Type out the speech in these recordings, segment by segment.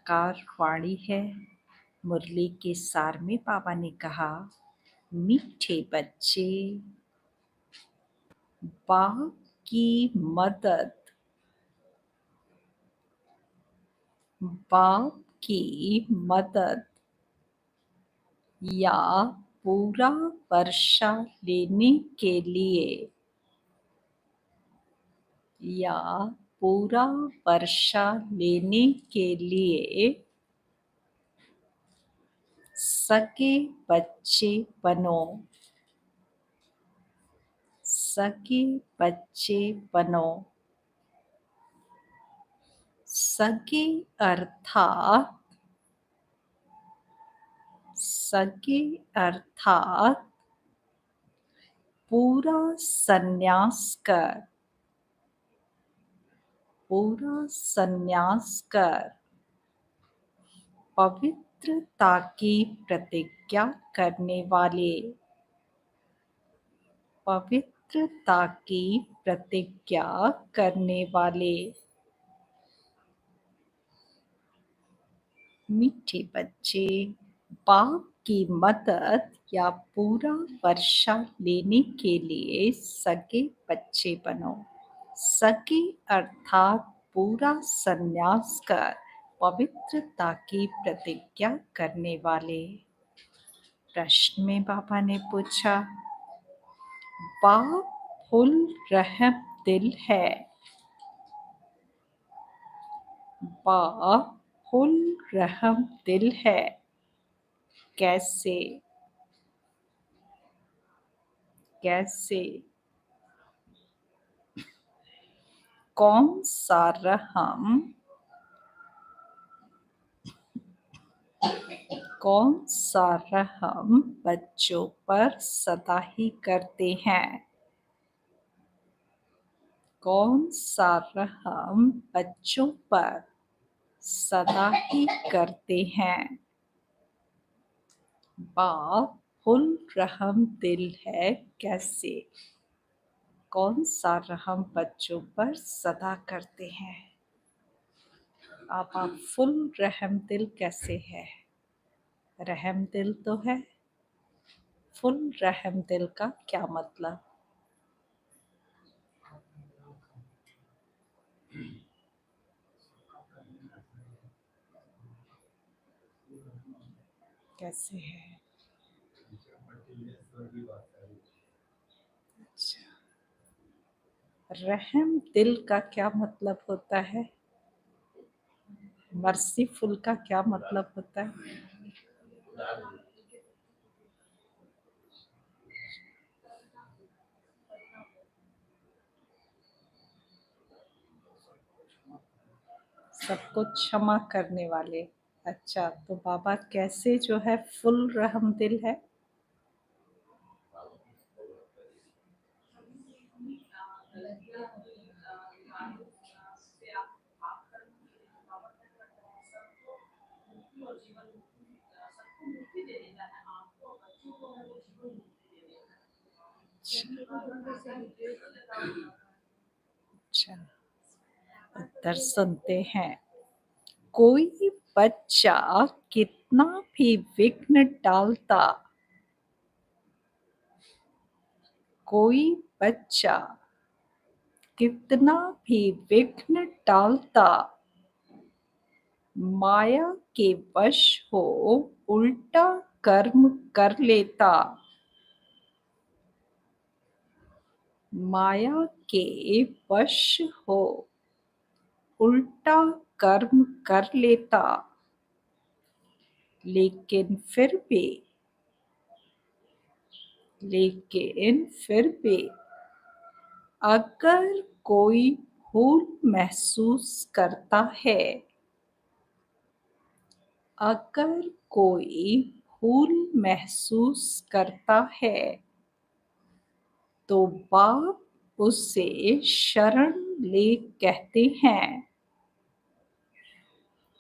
साकार वाणी है। मुरली के सार में बाबा ने कहा, मीठे बच्चे, बाप की मदद, बाप की मदद या पूरा वर्षा लेने के लिए या पूरा वर्षा लेने के लिए सगे बच्चे बनो, सगे बच्चे बनो। सगे अर्थात पूरा संन्यास कर, पूरा संन्यास कर पवित्रता की प्रतिज्ञा करने वाले, पवित्रता की प्रतिज्ञा करने वाले। मीठे बच्चे, बाप की मदद या पूरा वर्षा लेने के लिए सगे बच्चे बनो। सगे अर्थात पूरा संन्यास कर पवित्रता की प्रतिज्ञा करने वाले। प्रश्न में बाबा ने पूछा, बाप फुल रहम दिल है, बाप फुल रहम दिल है, कैसे? कैसे? कौन सा रहम, कौन सा रहम बच्चों पर सदा ही करते हैं? कौन सा रहम बच्चों पर सदा ही करते हैं? बाप फुल रहम दिल है, कैसे? कौन सा रहम बच्चों पर सदा करते हैं? आप फुल रहम दिल कैसे है? रहम दिल तो है, फुल रहम दिल का क्या मतलब? कैसे है? अच्छा, रहम दिल का क्या मतलब होता है? मर्सीफुल का क्या मतलब होता है? सबको क्षमा करने वाले। अच्छा, तो बाबा कैसे जो है फुल रहम दिल है? अच्छा, उत्तर सुनते हैं। कोई बच्चा कितना भी विघ्न डालता, कोई बच्चा कितना भी विघ्न डालता, माया के वश हो उल्टा कर्म कर लेता, माया के वश हो उल्टा कर्म कर लेता। लेकिन फिर भी अगर कोई भूल महसूस करता है, अगर कोई भूल महसूस करता है, तो बाप उसे शरण ले कहते हैं,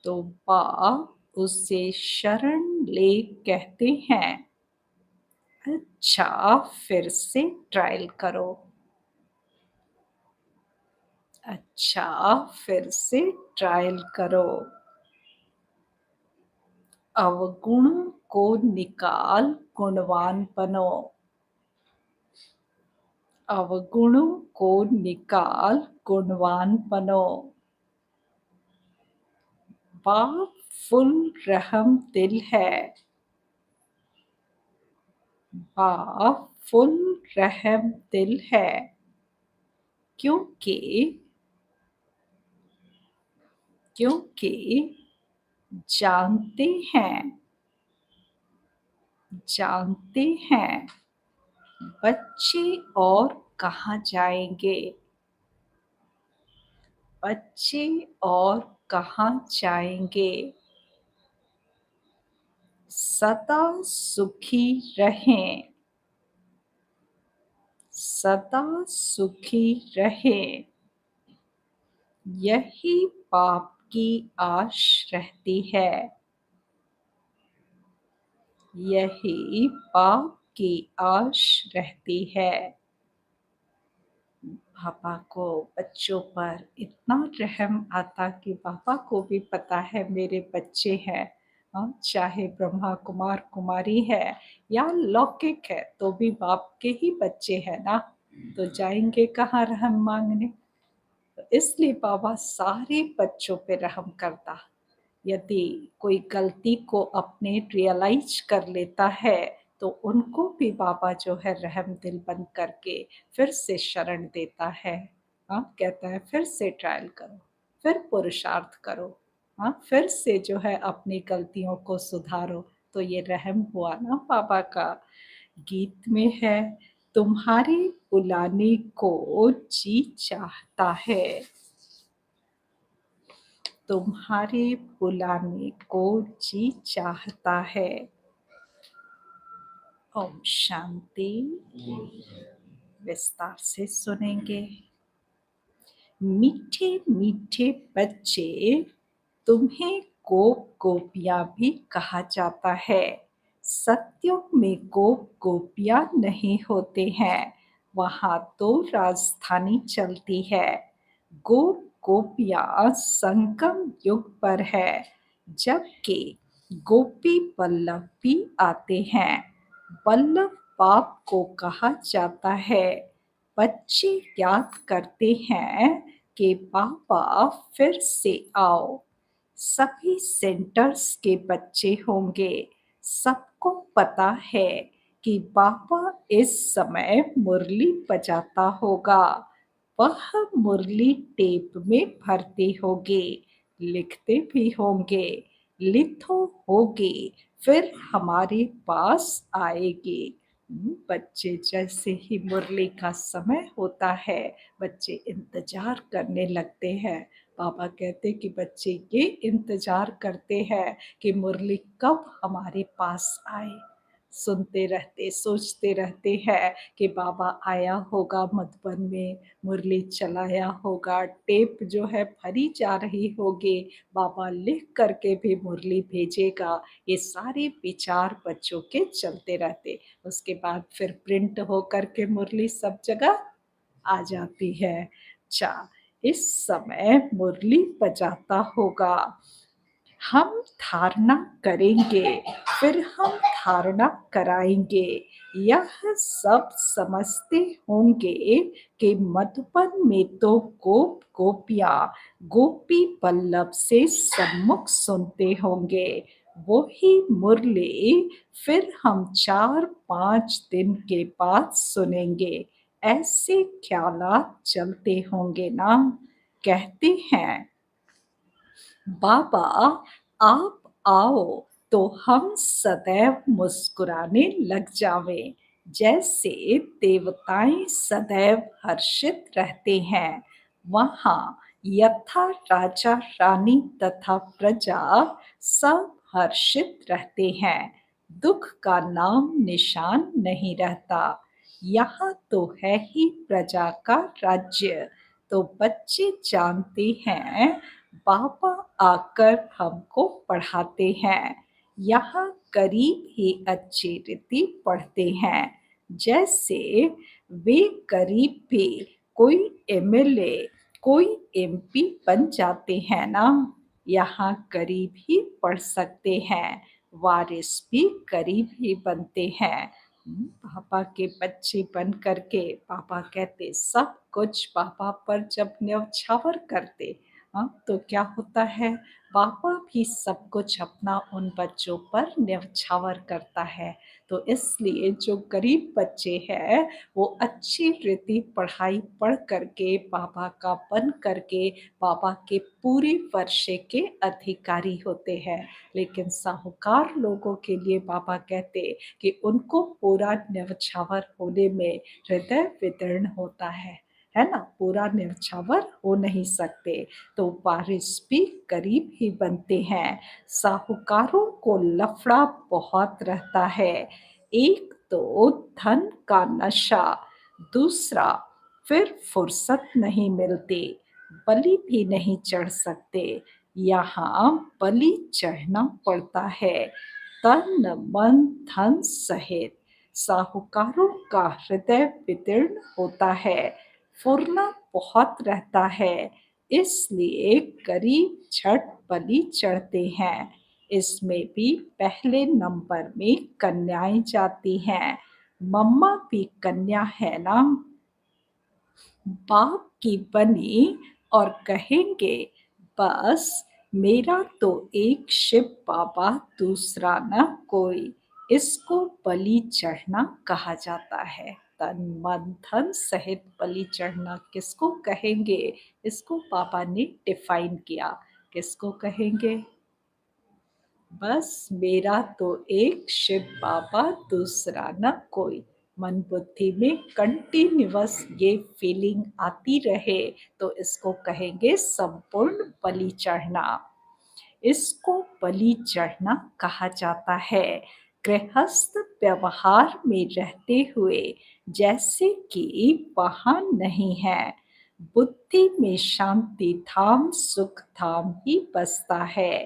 तो बाप उसे शरण ले कहते हैं। अच्छा, फिर से ट्रायल करो। अच्छा, फिर से ट्रायल करो। अवगुणों को निकाल गुणवान बनो। अवगुणों को निकाल गुणवान बनो। बाप फुल रहम दिल है। बाप फुल रहम दिल है। क्योंकि क्योंकि जानते हैं जानते हैं बच्चे और कहाँ जाएंगे। बच्चे और कहाँ जाएंगे। सदा सुखी रहें। सदा सुखी रहें। यही बाप की आश रहती है। यही बाप की आश रहती है। पापा को बच्चों पर इतना रहम आता कि पापा को भी पता है मेरे बच्चे हैं। चाहे ब्रह्मा कुमार कुमारी है या लौकिक है तो भी बाप के ही बच्चे हैं ना, तो जाएंगे कहाँ रहम मांगने। तो इसलिए बाबा सारे बच्चों पे रहम करता। यदि कोई गलती को अपने रियलाइज कर लेता है तो उनको भी बाबा जो है रहम दिल बन करके फिर से शरण देता है। कहता है फिर से ट्रायल करो, फिर पुरुषार्थ करो, फिर से जो है अपनी गलतियों को सुधारो। तो ये रहम हुआ ना बाबा का। गीत में है, तुम्हारे बुलाने को जी चाहता है। तुम्हारे बुलाने को जी चाहता है। ओम शांति। विस्तार से सुनेंगे। मीठे मीठे बच्चे, तुम्हें गोप गोपियाँ भी कहा जाता है। सत्युग में गोप गोपियाँ नहीं होते हैं, वहाँ तो राजधानी चलती है। गोप गोपियाँ संगम युग पर है, जबकि गोपी वल्लभ भी आते हैं। वल्लभ बाप को कहा जाता है। बच्चे याद करते हैं कि पापा फिर से आओ। सभी सेंटर्स के बच्चे होंगे। सबको पता है कि पापा इस समय मुरली बजाता होगा। वह मुरली टेप में भरते होंगे, लिखते भी होंगे, लिथो होगी, फिर हमारे पास आएगी। बच्चे जैसे ही मुरली का समय होता है, बच्चे इंतजार करने लगते हैं। बाबा कहते कि बच्चे ये इंतजार करते हैं कि मुरली कब हमारे पास आए। सुनते रहते, सोचते रहते हैं कि बाबा आया होगा मधुबन में, मुरली चलाया होगा, टेप जो है भरी जा रही होगी, बाबा लिख करके भी मुरली भेजेगा। ये सारे विचार बच्चों के चलते रहते। उसके बाद फिर प्रिंट हो करके मुरली सब जगह आ जाती है। अच्छा, इस समय मुरली बजाता होगा। हम धारणा करेंगे, फिर हम धारणा कराएंगे। यह सब समझते होंगे कि मधुबन में तो गोप गोपियाँ गोपी वल्लभ से सम्मुख सुनते होंगे। वही मुरली फिर हम 4-5 दिन के बाद सुनेंगे। ऐसे ख्यालात चलते होंगे ना। कहते हैं, बाबा आप आओ तो हम सदैव मुस्कुराने लग जावें। जैसे देवताएं सदैव हर्षित रहते हैं, वहाँ यथा राजा रानी तथा प्रजा सब हर्षित रहते हैं। दुख का नाम निशान नहीं रहता। यहाँ तो है ही प्रजा का राज्य। तो बच्चे जानते हैं बाबा आकर हमको पढ़ाते हैं। यहाँ करीब ही अच्छी रीति पढ़ते हैं। जैसे वे करीब भी कोई एमएलए, कोई एमपी बन जाते हैं ना, यहाँ करीब ही पढ़ सकते हैं। वारिस भी करीब ही बनते हैं। पापा के बच्चे बन कर के पापा कहते सब कुछ पापा पर जब न्यौछावर करते, तो क्या होता है, पापा भी सब कुछ अपना उन बच्चों पर न्यौछावर करता है। तो इसलिए जो गरीब बच्चे हैं, वो अच्छी रीति पढ़ाई पढ़ कर के पापा का बन कर के पापा के पूरे वर्षे के अधिकारी होते हैं। लेकिन साहूकार लोगों के लिए पापा कहते कि उनको पूरा न्यौछावर होने में हृदय विदीर्ण होता है ना? पूरा न्यौछावर हो नहीं सकते, तो वारिस भी करीब ही बनते हैं। साहूकारों को लफड़ा बहुत रहता है। एक तो धन का नशा, दूसरा फिर फुर्सत नहीं मिलती, बलि भी नहीं चढ़ सकते। यहाँ बलि चढ़ना पड़ता है, तन मन धन सहित। साहूकारों का हृदय विदीर्ण होता है, फुरना बहुत रहता है, इसलिए करीब झट बलि चढ़ते हैं। इसमें भी पहले नंबर में कन्याएं जाती हैं। मम्मा भी कन्या है ना? बाप की बनी और कहेंगे बस मेरा तो एक शिव बाबा दूसरा न कोई, इसको बलि चढ़ना कहा जाता है। तन मन धन सहित बलि चढ़ना किसको कहेंगे, इसको पापा ने डिफाइन किया। किसको कहेंगे? बस मेरा तो एक शिव बाबा दूसरा न कोई। मन बुद्धि में कंटिन्यूअस ये फीलिंग आती रहे तो इसको कहेंगे संपूर्ण बलि चढ़ना। इसको बलि चढ़ना कहा जाता है। गृहस्थ व्यवहार में रहते हुए जैसे कि वहाँ नहीं है, बुद्धि में शांति धाम सुख धाम ही बसता है।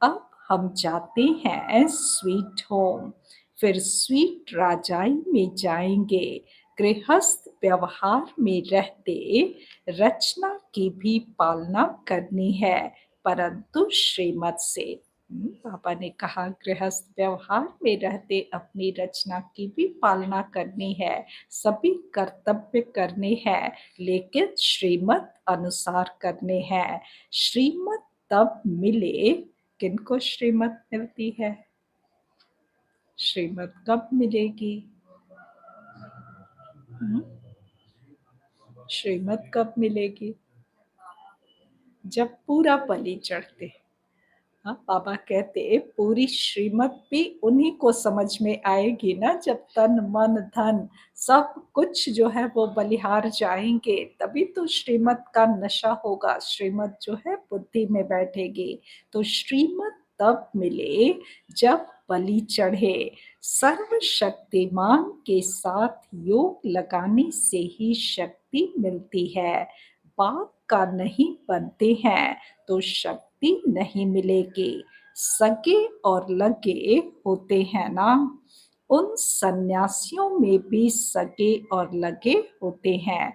अब हम जाते हैं स्वीट होम, फिर स्वीट राजाई में जाएंगे। गृहस्थ व्यवहार में रहते रचना की भी पालना करनी है, परंतु श्रीमत से। पापा ने कहा गृहस्थ व्यवहार में रहते अपनी रचना की भी पालना करनी है, सभी कर्तव्य करने हैं, लेकिन श्रीमत अनुसार करने हैं। श्रीमत तब मिले, किनको श्रीमत मिलती है? श्रीमत कब मिलेगी? श्रीमत कब मिलेगी? जब पूरा बलि चढ़ते। हाँ, बाबा कहते पूरी श्रीमत भी उन्हीं को समझ में आएगी ना, जब तन मन धन सब कुछ जो है वो बलिहार जाएंगे, तभी तो श्रीमत का नशा होगा, श्रीमत जो है बुद्धि में बैठेगी। तो श्रीमत तब मिले जब बलि चढ़े। सर्वशक्तिमान के साथ योग लगाने से ही शक्ति मिलती है। बाप का नहीं बनते हैं तो शक्ति नहीं मिलेगी। सगे और लगे होते हैं ना, उन सन्यासियों में भी सगे और लगे होते हैं।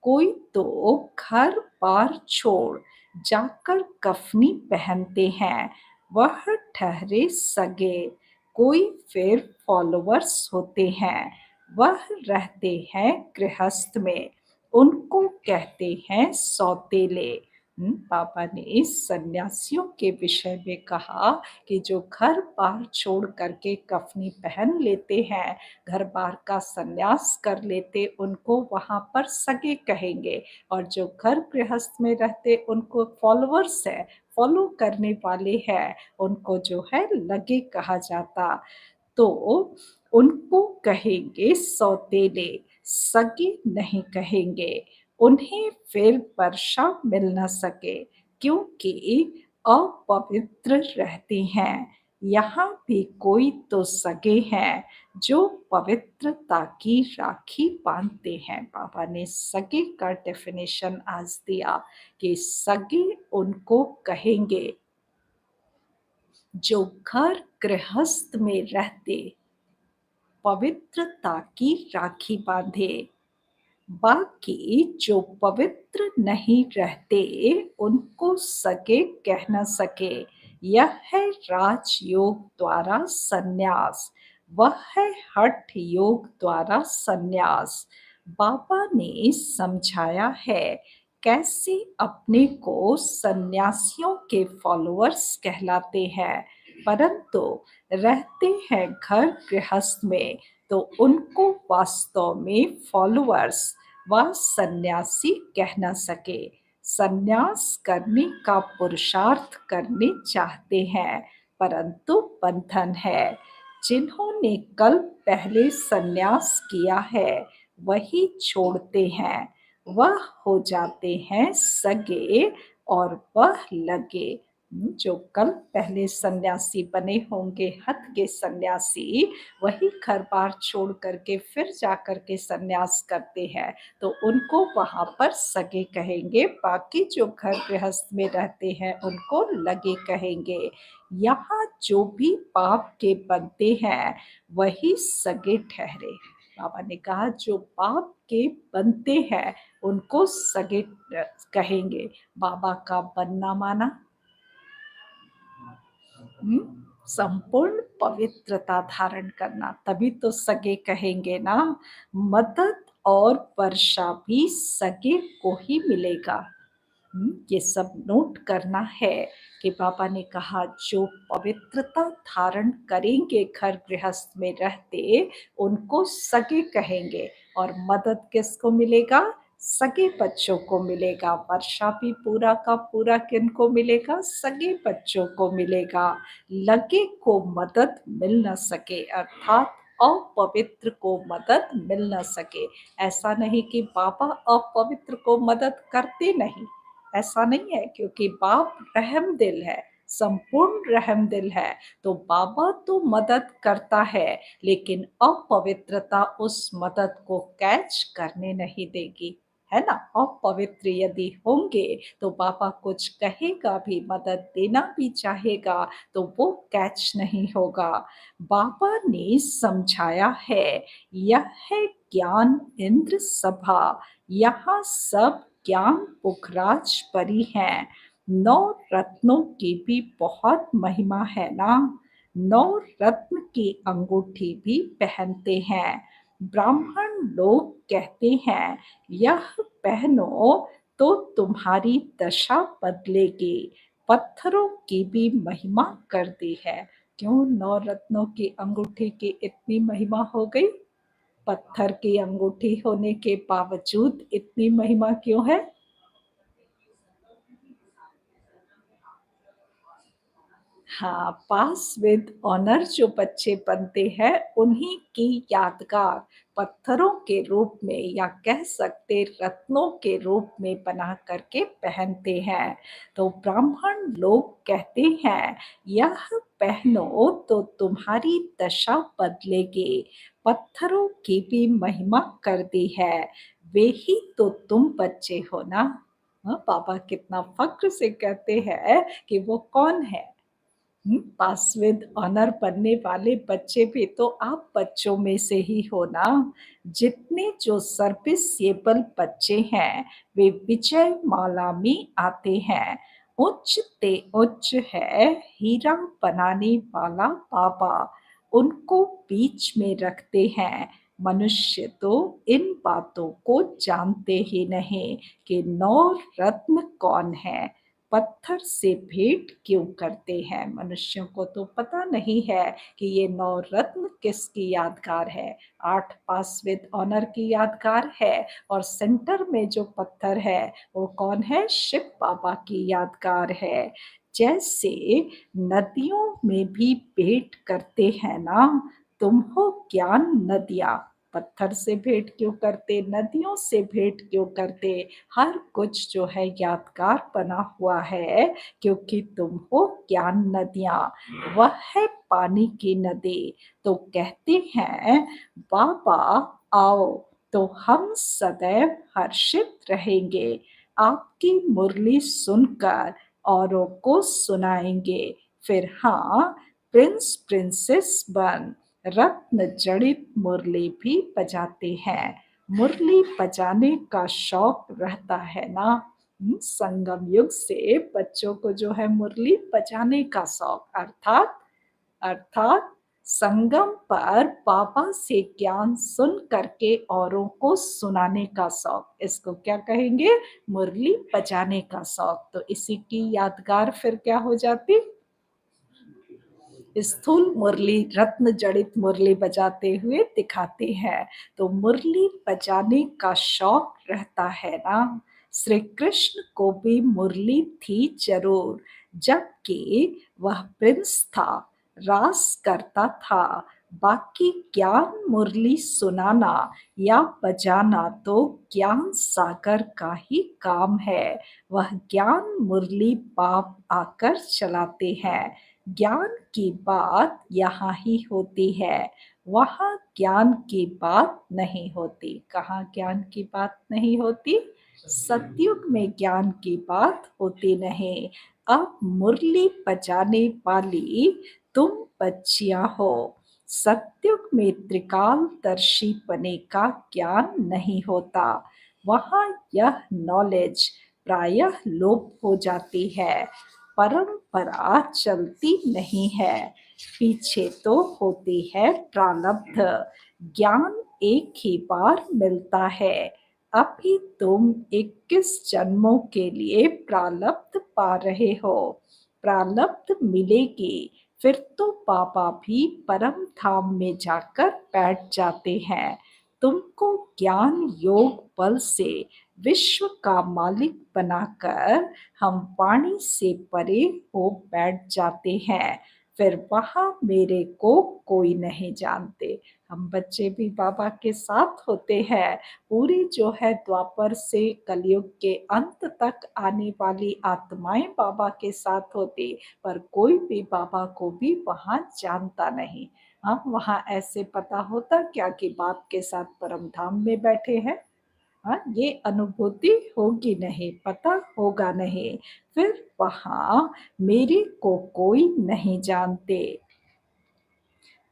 कोई तो घर बार छोड़ जाकर कफनी पहनते हैं, वह ठहरे सगे। कोई फिर फॉलोअर्स होते हैं, वह रहते हैं गृहस्थ में, उनको कहते हैं सौतेले। पापा ने सन्यासियों के विषय में कहा कि जो घर बार छोड़ करके कफनी पहन लेते हैं, घर बार का सन्यास कर लेते, उनको वहाँ पर सगे कहेंगे, और जो घर गृहस्थ में रहते उनको फॉलोअर्स है, फॉलो करने वाले हैं, उनको जो है लगे कहा जाता। तो उनको कहेंगे सौतेले, सगे नहीं कहेंगे। उन्हें फिर वर्षा मिल न सके क्योंकि अपवित्र रहते हैं। यहाँ भी कोई तो सगे हैं जो पवित्रता की राखी बांधते हैं। पापा ने सगे का डेफिनेशन आज दिया कि सगे उनको कहेंगे जो घर गृहस्थ में रहते पवित्रता की राखी बांधे। बाकी जो पवित्र नहीं रहते उनको सगे कह न सके। यह है राजयोग द्वारा संन्यास, वह है हठ योग द्वारा संन्यास। बाबा ने समझाया है कैसे अपने को सन्यासियों के फॉलोअर्स कहलाते हैं, परंतु रहते हैं घर गृहस्थ में तो उनको वास्तव में फॉलोअर्स व सन्यासी कह न सके। सन्यास करने का पुरुषार्थ करने चाहते हैं परंतु बंधन है। जिन्होंने कल पहले सन्यास किया है वही छोड़ते हैं, वह हो जाते हैं सगे और वह लगे। जो कल पहले सन्यासी बने होंगे हठ के सन्यासी, वही घर बार छोड़ करके फिर जाकर के सन्यास करते हैं तो उनको वहां पर सगे कहेंगे, बाकी जो घर गृहस्थ में रहते हैं उनको लगे कहेंगे। यहाँ जो भी पाप के बनते हैं वही सगे ठहरे। बाबा ने कहा जो पाप के बनते हैं उनको सगे कहेंगे। बाबा का बनना माना संपूर्ण पवित्रता धारण करना, तभी तो सगे कहेंगे ना। मदद और वर्षा भी सगे को ही मिलेगा। ये सब नोट करना है कि बाबा ने कहा जो पवित्रता धारण करेंगे घर गृहस्थ में रहते उनको सगे कहेंगे, और मदद किसको मिलेगा? सगे बच्चों को मिलेगा। वर्षा भी पूरा का पूरा किनको मिलेगा? सगे बच्चों को मिलेगा। लगे को मदद मिल न सके, अर्थात अपवित्र को मदद मिल न सके। ऐसा नहीं कि बाबा अपवित्र को मदद करते नहीं, ऐसा नहीं है, क्योंकि बाप रहम दिल है, संपूर्ण रहम दिल है। तो बाबा तो मदद करता है लेकिन अपवित्रता उस मदद को कैच करने नहीं देगी, है ना। अपवित्र यदि होंगे तो बाबा कुछ कहेगा भी, मदद देना भी चाहेगा तो वो कैच नहीं होगा। बाबा ने समझाया है यह है ज्ञान इंद्र सभा, यहाँ सब ज्ञान पुखराज परी हैं। 9 रत्नों की भी बहुत महिमा है ना। 9 रत्न की अंगूठी भी पहनते हैं। ब्राह्मण लोग कहते हैं यह पहनो तो तुम्हारी दशा बदलेगी। पत्थरों की भी महिमा कर दी है। क्यों 9 रत्नों की अंगूठी की इतनी महिमा हो गई? पत्थर की अंगूठी होने के बावजूद इतनी महिमा क्यों है? हाँ, पास विद ऑनर जो बच्चे बनते हैं उन्हीं की यादगार पत्थरों के रूप में या कह सकते रत्नों के रूप में बना करके पहनते हैं। तो ब्राह्मण लोग कहते हैं यह पहनो तो तुम्हारी दशा बदलेगी। पत्थरों की भी महिमा कर दी है, वे ही तो तुम बच्चे हो ना। हाँ, बाबा कितना फक्र से कहते हैं कि वो कौन है। पास विद ऑनर बनने वाले बच्चे भी तो आप बच्चों में से ही हो ना। जितने जो सर्विसेबल बच्चे हैं वे विजय माला में आते हैं। उच्च ते उच्च है हीरा बनाने वाला बाबा, उनको बीच में रखते हैं। मनुष्य तो इन बातों को जानते ही नहीं कि 9 रत्न कौन है, पत्थर से भेंट क्यों करते हैं। मनुष्यों को तो पता नहीं है कि ये 9 रत्न किसकी यादगार है। 8 पास विद ऑनर की यादगार है और सेंटर में जो पत्थर है वो कौन है? शिव बाबा की यादगार है। जैसे नदियों में भी भेंट करते हैं ना, तुम हो ज्ञान नदियाँ। पत्थर से भेंट क्यों करते, नदियों से भेंट क्यों करते? हर कुछ जो है यादगार बना हुआ है क्योंकि तुम हो ज्ञान नदियाँ। वह है पानी की नदी। तो कहते हैं बाबा आओ तो हम सदैव हर्षित रहेंगे, आपकी मुरली सुनकर औरों को सुनाएंगे। फिर हाँ, प्रिंस प्रिंसेस बन रत्न जड़ित मुरली भी बजाते हैं। मुरली बजाने का शौक रहता है ना। संगम युग से बच्चों को जो है मुरली बजाने का शौक अर्थात संगम पर बाबा से ज्ञान सुन करके औरों को सुनाने का शौक, इसको क्या कहेंगे? मुरली बजाने का शौक। तो इसी की यादगार फिर क्या हो जाती? स्थूल मुरली रत्न जड़ित मुरली बजाते हुए दिखाते हैं। तो मुरली बजाने का शौक रहता है ना। श्री कृष्ण को भी मुरली थी जरूर, जबकि वह प्रिंस था, रास करता था। बाकी ज्ञान मुरली सुनाना या बजाना तो ज्ञान सागर का ही काम है। वह ज्ञान मुरली बाप आकर चलाते हैं। ज्ञान की बात यहाँ ही होती है, वहाँ ज्ञान की बात नहीं होती। कहाँ ज्ञान की बात नहीं होती? सतयुग में ज्ञान की बात होती नहीं। अब मुरली बजाने वाली तुम बच्चियां हो। सतयुग में त्रिकालदर्शी का ज्ञान नहीं होता। वहाँ यह नॉलेज प्रायः लोप हो जाती है। परंपरा चलती नहीं है, पीछे तो होती है प्रारब्ध। ज्ञान एक ही बार मिलता है। अभी तुम 21 जन्मों के लिए प्रारब्ध पा रहे हो। प्रारब्ध मिलेगी, फिर तो बाबा भी परम धाम में जाकर बैठ जाते हैं। तुमको ज्ञान योग बल से विश्व का मालिक बनाकर हम वाणी से परे हो बैठ जाते हैं। फिर वहाँ मेरे को कोई नहीं जानते। हम बच्चे भी बाबा के साथ होते हैं। पूरी जो है द्वापर से कलयुग के अंत तक आने वाली आत्माएं बाबा के साथ होती, पर कोई भी बाबा को भी वहाँ जानता नहीं। हाँ, वहाँ ऐसे पता होता क्या कि बाप के साथ परम धाम में बैठे हैं। हाँ, ये अनुभूति होगी नहीं, पता होगा नहीं। फिर वहाँ मेरे को कोई नहीं जानते।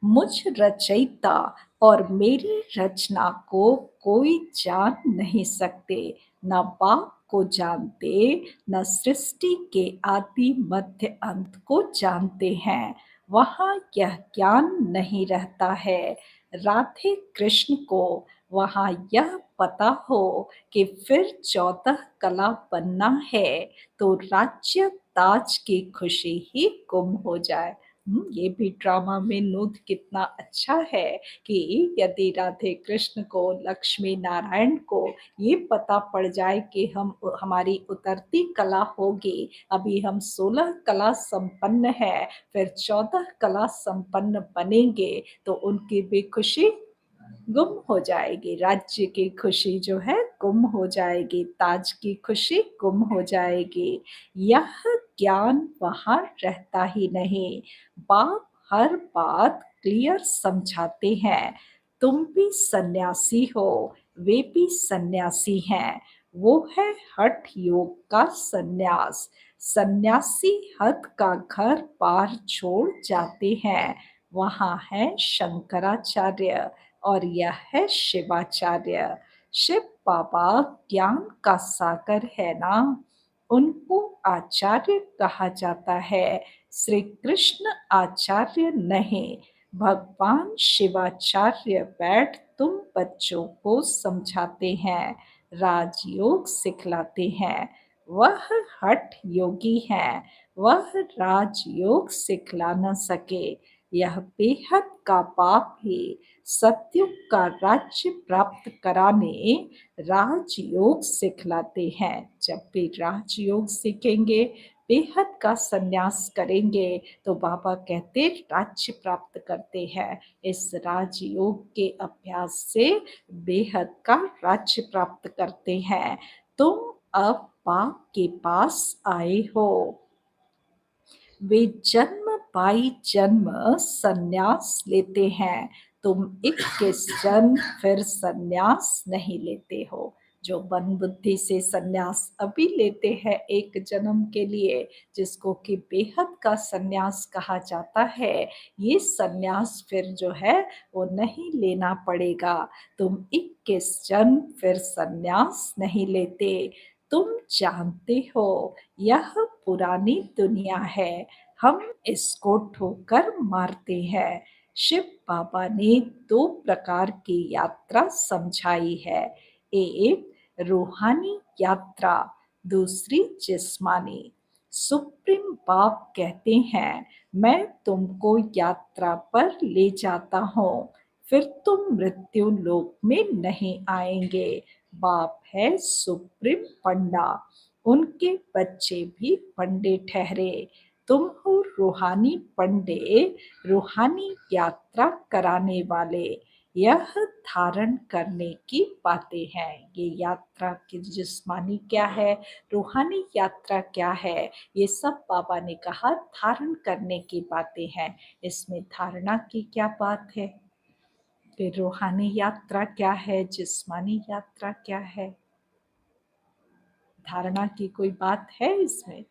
मुझ रचयिता और मेरी रचना को कोई जान नहीं सकते। न बाप को जानते, न सृष्टि के आदि मध्य अंत को जानते हैं। वहाँ यह ज्ञान नहीं रहता है। राधे कृष्ण को वहाँ यह पता हो कि फिर 14 कला बनना है, तो राज्य ताज की खुशी ही गुम हो जाए। ये भी ड्रामा में नूत कितना अच्छा है कि यदि राधे कृष्ण को, लक्ष्मी नारायण को ये पता पड़ जाए कि हम हमारी उतरती कला होगी, अभी हम 16 कला संपन्न है, फिर 14 कला संपन्न बनेंगे, तो उनकी भी खुशी गुम हो जाएगी। राज्य की खुशी जो है गुम हो जाएगी, ताज की खुशी गुम हो जाएगी। यह ज्ञान वहाँ रहता ही नहीं। बाप हर बात क्लियर समझाते हैं। तुम भी सन्यासी हो, वे भी सन्यासी हैं। वो है हठ योग का सन्यास। सन्यासी हठ का घर बार छोड़ जाते हैं। वहाँ है शंकराचार्य और यह है शिवाचार्य। शिव बाबा ज्ञान का सागर है ना, उनको आचार्य कहा जाता है। श्री कृष्ण आचार्य नहीं, भगवान शिवाचार्य बैठ तुम बच्चों को समझाते हैं, राजयोग सिखलाते हैं। वह हठ योगी है, वह राजयोग सिखला न सके। यह बेहद का पाप ही सत्युग का राज्य प्राप्त कराने राजयोग सिखलाते हैं। जब भी राजयोग सीखेंगे, बेहद का संन्यास करेंगे, तो बाबा कहते राज्य प्राप्त करते हैं। इस राजयोग के अभ्यास से बेहद का राज्य प्राप्त करते हैं। तुम अब बाप के पास आए हो। वे जन्म बाई जन्म संन्यास लेते हैं। तुम 21 जन्म फिर संन्यास नहीं लेते हो। जो मन बुद्धि से संन्यास अभी लेते हैं एक जन्म के लिए, जिसको कि बेहद का संन्यास कहा जाता है, ये संन्यास फिर जो है वो नहीं लेना पड़ेगा। तुम 21 जन्म फिर संन्यास नहीं लेते। तुम जानते हो यह पुरानी दुनिया है, हम इसको ठोकर मारते हैं। शिव बाबा ने दो प्रकार की यात्रा समझाई है, एक रूहानी यात्रा, दूसरी जिस्मानी। सुप्रीम बाप कहते हैं मैं तुमको यात्रा पर ले जाता हूँ, फिर तुम मृत्यु लोक में नहीं आएंगे। बाप है सुप्रीम पंडा, उनके बच्चे भी पंडे ठहरे। तुम हो रूहानी पंडे, रूहानी यात्रा कराने वाले। यह धारण करने की बातें हैं। ये यात्रा की जिस्मानी क्या है, रूहानी यात्रा क्या है, ये सब बाबा ने कहा धारण करने की बातें हैं। इसमें धारणा की क्या बात है, फिर रूहानी यात्रा क्या है, जिस्मानी यात्रा क्या है, धारणा की कोई बात है इसमें?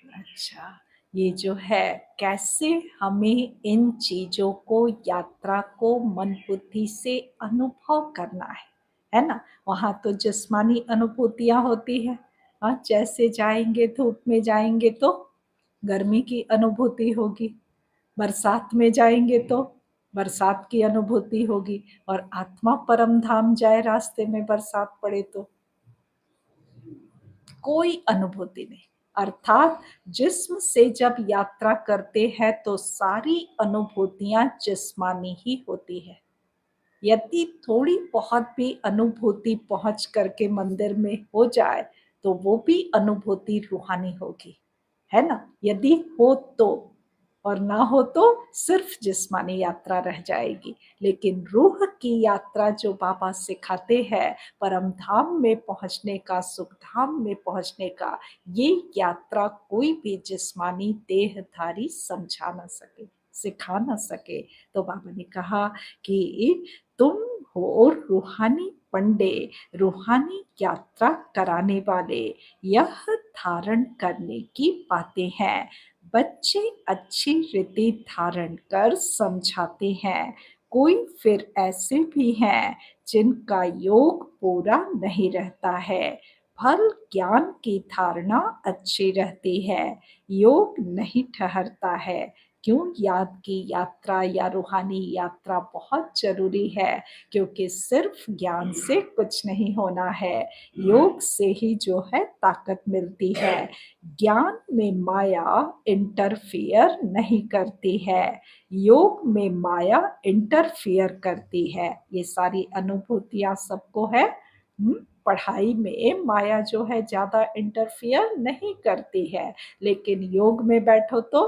अच्छा, ये जो है कैसे हमें इन चीजों को, यात्रा को मन बुद्धि से अनुभव करना है ना? वहाँ तो जिस्मानी अनुभूतियाँ होती है। हाँ, जैसे जाएंगे धूप में जाएंगे तो गर्मी की अनुभूति होगी, बरसात में जाएंगे तो बरसात की अनुभूति होगी, और आत्मा परम धाम जाए रास्ते में बरसात पड़े तो कोई अनुभूति नहीं। अर्थात जिस्म से जब यात्रा करते हैं तो सारी अनुभूतियां जिस्मानी ही होती है। यदि थोड़ी बहुत भी अनुभूति पहुंच करके मंदिर में हो जाए तो वो भी अनुभूति रूहानी होगी, है ना? यदि हो तो, और ना हो तो सिर्फ जिस्मानी यात्रा रह जाएगी। लेकिन रूह की यात्रा जो बाबा सिखाते हैं, परम धाम में पहुंचने का, सुख धाम में पहुंचने का, ये यात्रा कोई भी जिस्मानी देहधारी समझा ना सके, सिखा ना सके। तो बाबा ने कहा कि तुम हो रूहानी पंडे, रूहानी यात्रा कराने वाले। यह धारण करने की बातें हैं। बच्चे अच्छी रीति धारण कर समझाते हैं। कोई फिर ऐसे भी हैं जिनका योग पूरा नहीं रहता है। फल ज्ञान की धारणा अच्छी रहती है, योग नहीं ठहरता है। क्यों? याद की यात्रा या रूहानी यात्रा बहुत जरूरी है, क्योंकि सिर्फ ज्ञान से कुछ नहीं होना है, योग से ही जो है ताकत मिलती है। ज्ञान में माया इंटरफियर नहीं करती है, योग में माया इंटरफियर करती है। ये सारी अनुभूतियां सबको है। पढ़ाई में माया जो है ज्यादा इंटरफियर नहीं करती है, लेकिन योग में बैठो तो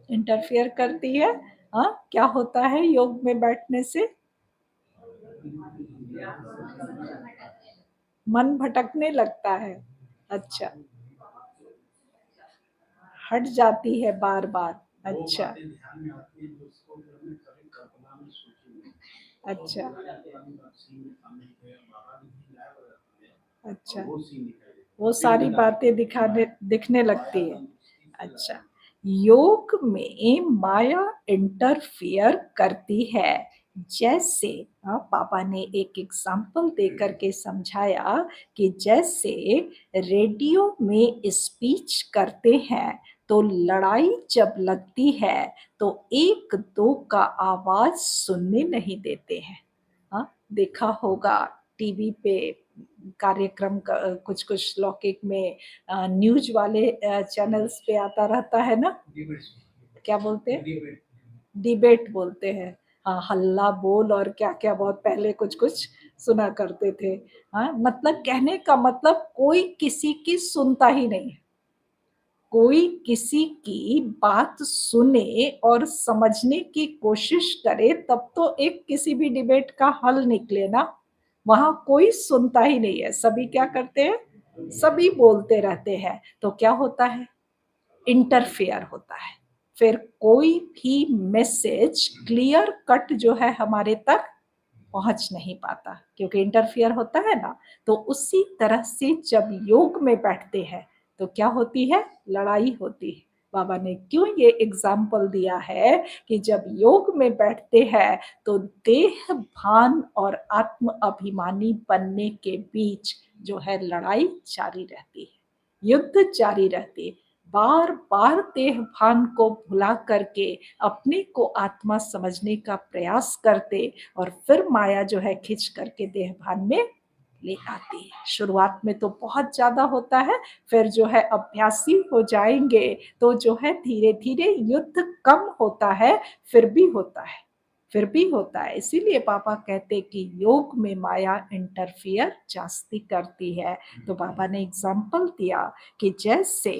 इंटरफियर करती है। हाँ, क्या होता है योग में बैठने से? मन भटकने लगता है। अच्छा, हट जाती है बार बार। अच्छा, अच्छा, अच्छा, वो सारी बातें दिखाने दिखने लगती है। अच्छा, योग में माया इंटरफियर करती है। जैसे पापा ने एक एग्जाम्पल देकर के समझाया कि जैसे रेडियो में स्पीच करते हैं तो लड़ाई जब लगती है तो एक दो का आवाज सुनने नहीं देते हैं। देखा होगा टीवी पे कार्यक्रम कुछ कुछ लौकिक में न्यूज वाले चैनल्स पे आता रहता है ना, क्या बोलते हैं? डिबेट बोलते हैं। हाँ, हल्ला बोल और क्या क्या बहुत पहले कुछ कुछ सुना करते थे। हाँ, मतलब कहने का मतलब कोई किसी की सुनता ही नहीं है। कोई किसी की बात सुने और समझने की कोशिश करे तब तो एक किसी भी डिबेट का हल निकले ना। वहां कोई सुनता ही नहीं है, सभी क्या करते हैं? सभी बोलते रहते हैं। तो क्या होता है? इंटरफेयर होता है। फिर कोई भी मैसेज क्लियर कट जो है हमारे तक पहुँच नहीं पाता क्योंकि इंटरफियर होता है ना। तो उसी तरह से जब योग में बैठते हैं तो क्या होती है? लड़ाई होती है। बाबा ने क्यों ये एग्ज़ाम्पल दिया है कि जब योग में बैठते हैं तो देह भान और आत्म अभिमानी बनने के बीच जो है लड़ाई जारी रहती है, युद्ध जारी रहती है। बार-बार देह भान को भुला करके अपने को आत्मा समझने का प्रयास करते और फिर माया जो है खिंच करके देह भान में ले आती है। शुरुआत में तो बहुत ज़्यादा होता है, फिर जो है अभ्यासी हो जाएँगे तो जो है धीरे-धीरे युद्ध कम होता है, फिर भी होता है, फिर भी होता है। इसीलिए पापा कहते कि योग में माया इंटरफियर जास्ती करती है। तो पापा ने एग्ज़ाम्पल दिया कि जैसे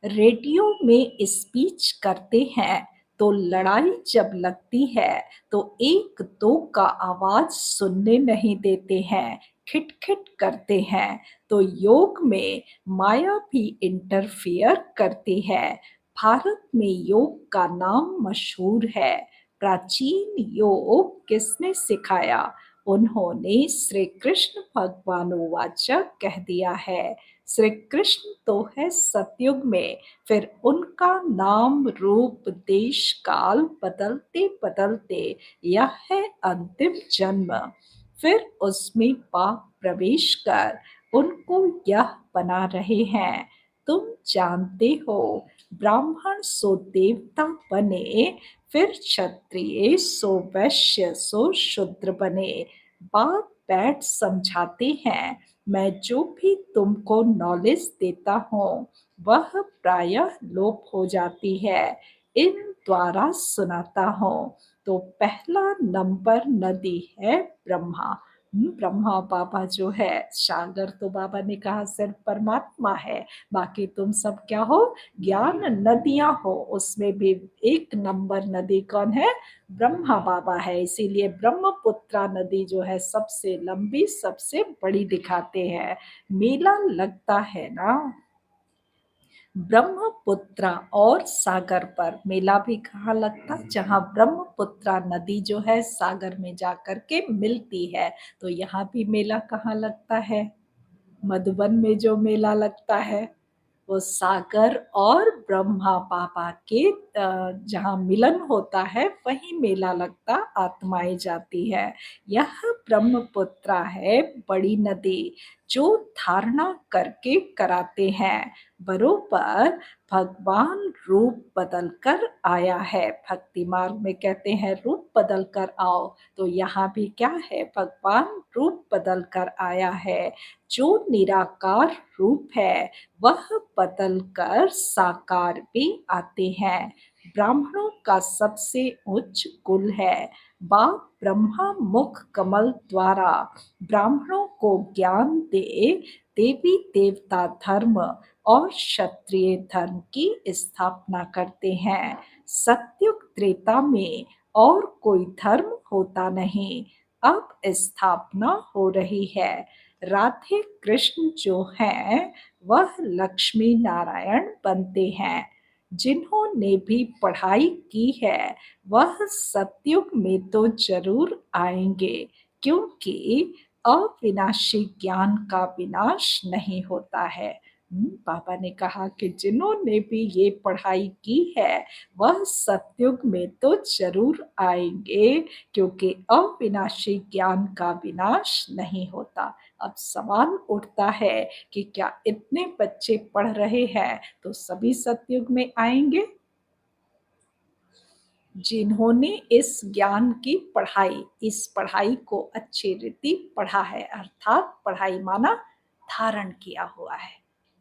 रेडियो में स्पीच करते हैं तो लड़ाई जब लगती है तो एक दो का आवाज सुनने नहीं देते हैं, खिट-खिट करते हैं। तो योग में माया भी इंटरफियर करती है। भारत में योग का नाम मशहूर है। प्राचीन योग किसने सिखाया? उन्होंने श्री कृष्ण भगवानुवाच कह दिया है। श्री कृष्ण तो है सतयुग में, फिर उनका नाम रूप देश काल बदलते बदलते यह है अंतिम जन्म। फिर उसमें पाप प्रवेश कर उनको यह बना रहे हैं। तुम जानते हो, ब्राह्मण सो देवता बने, फिर क्षत्रिय सो वैश्य सो शूद्र बने। बाप बैठ समझाते हैं। मैं जो भी तुमको नॉलेज देता हूँ वह प्रायः लोप हो जाती है। इन द्वारा सुनाता हूँ। तो पहला नंबर नदी है ब्रह्मा। ब्रह्मा बाबा जो है, सागर तो बाबा ने कहा सिर्फ परमात्मा है, बाकी तुम सब क्या हो? ज्ञान नदियाँ हो। उसमें भी एक नंबर नदी कौन है? ब्रह्मा बाबा है। इसीलिए ब्रह्मपुत्रा नदी जो है सबसे लंबी, सबसे बड़ी दिखाते हैं। मेला लगता है ना, ब्रह्मपुत्रा और सागर पर मेला भी कहाँ लगता? जहाँ ब्रह्मपुत्रा नदी जो है सागर में जाकर के मिलती है। तो यहाँ भी मेला कहाँ लगता है? मधुबन में जो मेला लगता है वो सागर और ब्रह्मा बाबा के जहाँ मिलन होता है वहीं मेला लगता, आत्माएं जाती है। यह ब्रह्मपुत्रा है बड़ी नदी जो धारणा करके कराते हैं। बरोबर भगवान रूप बदल कर आया है। भक्ति मार्ग में कहते हैं रूप बदल कर आओ। तो यहाँ भी क्या है? भगवान रूप बदल कर आया है। जो निराकार रूप है वह बदल कर साकार भी आते हैं। ब्राह्मणों का सबसे उच्च कुल है। बाप ब्रह्मा मुख कमल द्वारा ब्राह्मणों को ज्ञान दे देवी देवता धर्म और क्षत्रिय धर्म की स्थापना करते हैं। सत्युग त्रेता में और कोई धर्म होता नहीं, अब स्थापना हो रही है। राधे कृष्ण जो हैं वह लक्ष्मी नारायण बनते हैं। जिन्होंने भी पढ़ाई की है वह सतयुग में तो जरूर आएंगे, क्योंकि अविनाशी ज्ञान का विनाश नहीं होता है। बाबा ने कहा कि जिन्होंने भी ये पढ़ाई की है वह सतयुग में तो जरूर आएंगे, क्योंकि अविनाशी ज्ञान का विनाश नहीं होता। अब सवाल उठता है कि क्या इतने बच्चे पढ़ रहे हैं तो सभी सतयुग में आएंगे? जिन्होंने इस ज्ञान की पढ़ाई, इस पढ़ाई को अच्छी रीति पढ़ा है, अर्थात पढ़ाई माना धारण किया हुआ है।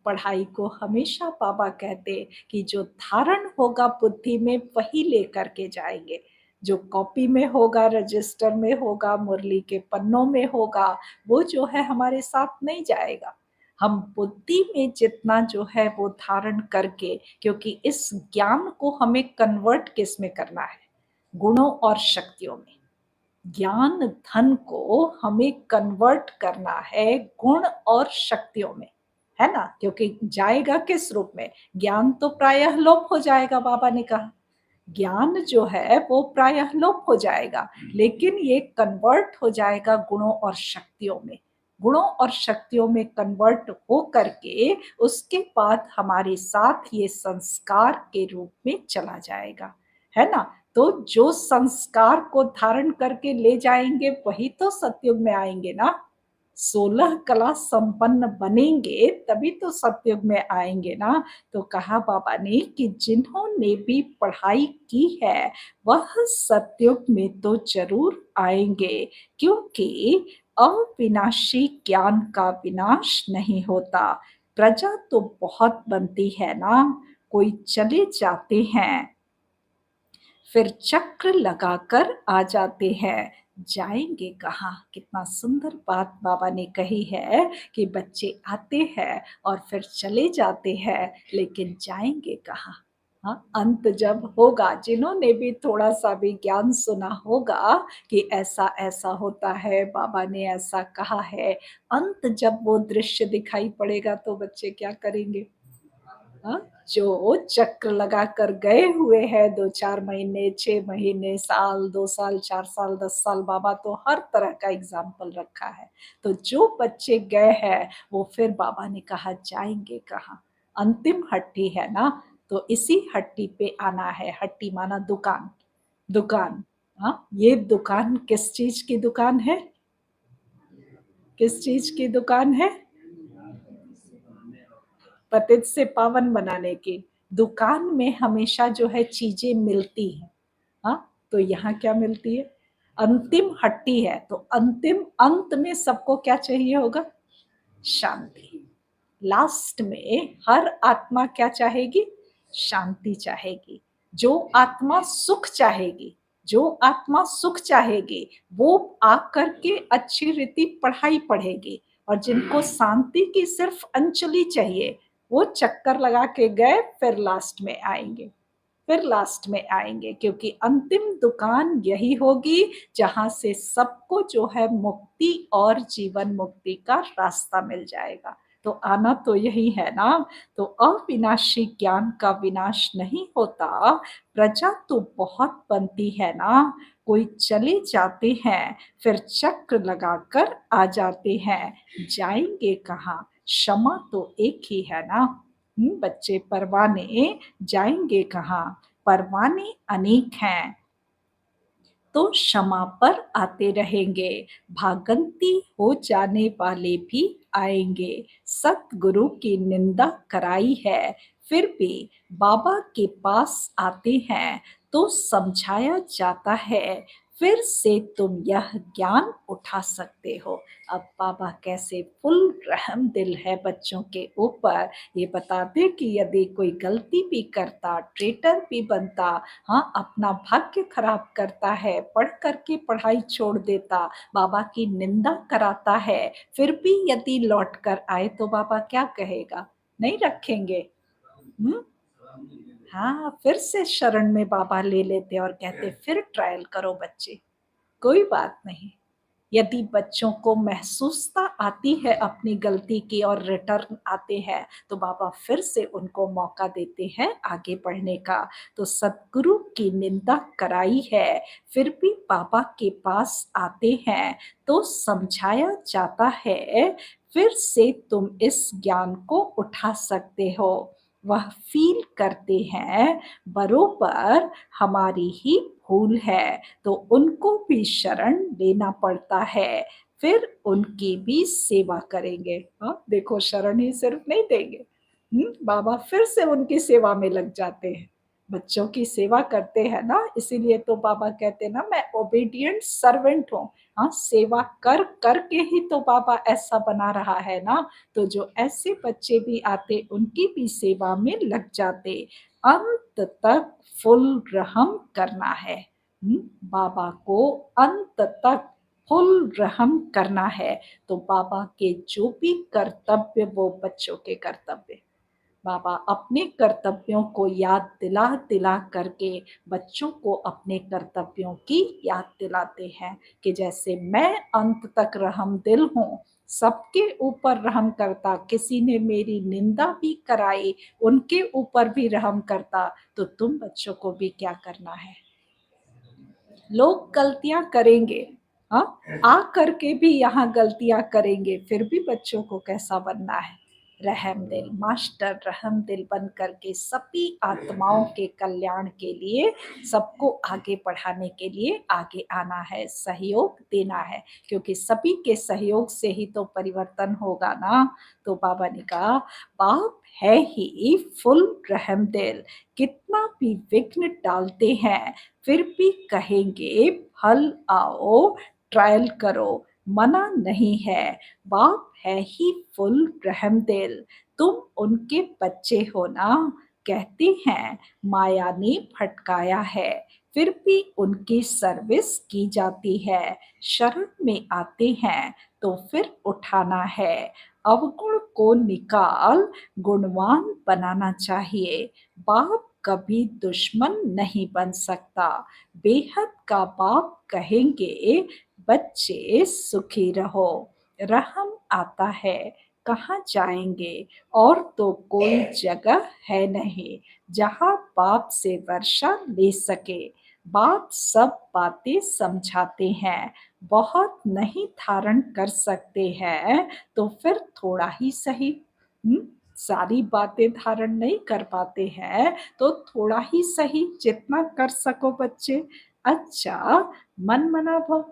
पढ़ाई को हमेशा बाबा कहते कि जो धारण होगा बुद्धि में वही लेकर के जाएंगे। जो कॉपी में होगा, रजिस्टर में होगा, मुरली के पन्नों में होगा, वो जो है हमारे साथ नहीं जाएगा। हम बुद्धि में जितना जो है वो धारण करके, क्योंकि इस ज्ञान को हमें कन्वर्ट किस में करना है? गुणों और शक्तियों में। ज्ञान धन को हमें कन्वर्ट करना है गुण और शक्तियों में, है ना? क्योंकि जाएगा किस रूप में? ज्ञान तो प्रायः लोप हो जाएगा, बाबा ने कहा। ज्ञान जो है वो प्रायः लोप हो जाएगा, लेकिन ये कन्वर्ट हो जाएगा गुणों और शक्तियों में। गुणों और शक्तियों में कन्वर्ट हो करके उसके बाद हमारे साथ ये संस्कार के रूप में चला जाएगा, है ना? तो जो संस्कार को धारण करके ले जाएँगे वही तो सतयुग में आएँगे ना। 16 कला संपन्न बनेंगे तभी तो सतयुग में आएँगे ना। तो कहा बाबा ने कि जिन्होंने भी पढ़ाई की है वह सतयुग में तो ज़रूर आएँगे, क्योंकि अविनाशी ज्ञान का विनाश नहीं होता। प्रजा तो बहुत बनती है ना, कोई चले जाते हैं, फिर चक्र लगाकर आ जाते हैं, जाएँगे कहाँ? कितना सुंदर बात बाबा ने कही है कि बच्चे आते हैं और फिर चले जाते हैं, लेकिन जाएँगे कहाँ? हाँ, अंत जब होगा, जिन्होंने भी थोड़ा-सा भी ज्ञान सुना होगा कि ऐसा-ऐसा होता है, बाबा ने ऐसा कहा है, अंत जब वो दृश्य दिखाई पड़ेगा तो बच्चे क्या करेंगे? हाँ, जो चक्र लगा कर गए हुए हैं 2-4 महीने, 6 महीने, साल, 2 साल, 4 साल, 10 साल, बाबा तो हर तरह का एग्ज़ाम्पल रखा है। तो जो बच्चे गए हैं, वो फिर बाबा ने कहा जाएँगे कहाँ? अंतिम हट्टी है ना, तो इसी हट्टी पे आना है, हट्टी माना दुकान, दुकान। हाँ, ये दुकान किस चीज़ की दुकान है? किस चीज़ की दुकान है? पतित से पावन बनाने की। दुकान में हमेशा जो है चीज़ें मिलती हैं, हाँ? तो यहाँ क्या मिलती है? अंतिम हट्टी है, तो अंतिम अंत में सबको क्या चाहिए होगा? शांति। लास्ट में हर आत्मा क्या चाहेगी? शांति चाहेगी। जो आत्मा सुख चाहेगी, जो आत्मा सुख चाहेगी, वो आकर के अच्छी रीति पढ़ाई पढ़ेगी, और जिनको शांति की सिर्फ अंजलि चाहिए, वो चक्कर लगा के गए, फिर लास्ट में आएँगे। फिर लास्ट में आएँगे, क्योंकि अंतिम दुकान यही होगी जहाँ से सबको जो है मुक्ति और जीवन मुक्ति का रास्ता मिल जाएगा। तो आना तो यही है ना, तो अविनाशी ज्ञान का विनाश नहीं होता, प्रजा तो बहुत बनती है ना, कोई चले जाते हैं, फिर चक्र लगाकर आ जाते हैं, जाएँगे कहाँ? क्षमा तो एक ही है ना। बच्चे परवाने जाएँगे कहाँ? परवाने अनेक हैं, तो क्षमा पर आते रहेंगे, भागंती हो जाने वाले भी आएँगे। सतगुरु की निंदा कराई है, फिर भी बाबा के पास आते हैं, तो समझाया जाता है, फिर से तुम यह ज्ञान उठा सकते हो। अब बाबा कैसे फुल रहम दिल है बच्चों के ऊपर, ये बताते कि यदि कोई गलती भी करता, ट्रेटर भी बनता, हाँ, अपना भाग्य खराब करता है, पढ़ कर के पढ़ाई छोड़ देता, बाबा की निंदा कराता है, फिर भी यदि लौट कर आए तो बाबा क्या कहेगा? नहीं रखेंगे। हुँ? हाँ, फिर से शरण में बाबा ले लेते और कहते फिर ट्रायल करो बच्चे, कोई बात नहीं। यदि बच्चों को महसूसता आती है अपनी गलती की और रिटर्न आते हैं, तो बाबा फिर से उनको मौका देते हैं आगे बढ़ने का। तो सद्गुरु की निंदा कराई है, फिर भी बाबा के पास आते हैं, तो समझाया जाता है, फिर से तुम इस ज्ञान को उठा सकते हो। वह फ़ील करते हैं, बरोबर हमारी ही भूल है, तो उनको भी शरण लेना पड़ता है, फिर उनकी भी सेवा करेंगे। हाँ, देखो शरण ही सिर्फ नहीं देंगे, बाबा फिर से उनकी सेवा में लग जाते हैं। बच्चों की सेवा करते हैं ना, इसीलिए तो बाबा कहते हैं ना, मैं ओबीडिएंट सर्वेंट हूँ। हाँ, सेवा कर कर के ही तो बाबा ऐसा बना रहा है ना, तो जो ऐसे बच्चे भी आते उनकी भी सेवा में लग जाते। अंत तक फुल रहम करना है। बाबा को अंत तक फुल रहम करना है, तो बाबा के जो भी कर्तव्य वो बच्चों के कर्तव्य। बाबा अपने कर्तव्यों को याद दिला दिला करके बच्चों को अपने कर्तव्यों की याद दिलाते हैं कि जैसे मैं अंत तक रहमदिल हूँ, सबके ऊपर रहम करता, किसी ने मेरी निंदा भी कराई, उनके ऊपर भी रहम करता, तो तुम बच्चों को भी क्या करना है। लोग गलतियां करेंगे, हाँ, आ करके भी यहाँ गलतियां करेंगे, फिर भी बच्चों को कैसा बनना है, रहमदिल, मास्टर रहमदिल बन करके सभी आत्माओं के कल्याण के लिए, सबको आगे बढ़ाने के लिए आगे आना है, सहयोग देना है, क्योंकि सभी के सहयोग से ही तो परिवर्तन होगा ना। तो बाबा ने कहा बाप है ही फुल रहमदिल, कितना भी विघ्न डालते हैं फिर भी कहेंगे फल आओ, ट्रायल करो, मना नहीं है। बाप है ही फुल रहमदिल, तुम उनके बच्चे हो ना। कहते हैं माया ने भटकाया है, फिर भी उनकी सर्विस की जाती है। शरण में आते हैं तो फिर उठाना है, अवगुण को निकाल गुणवान बनाना चाहिए। बाप कभी दुश्मन नहीं बन सकता, बेहद का बाप कहेंगे बच्चे सुखी रहो। रहम आता है, कहाँ जाएंगे, और तो कोई जगह है नहीं जहाँ बाप से वर्षा ले सके। बाप सब बातें समझाते हैं, बहुत नहीं धारण कर सकते हैं तो फिर थोड़ा ही सही। सारी बातें धारण नहीं कर पाते हैं तो थोड़ा ही सही, जितना कर सको बच्चे। अच्छा, मन मना भव।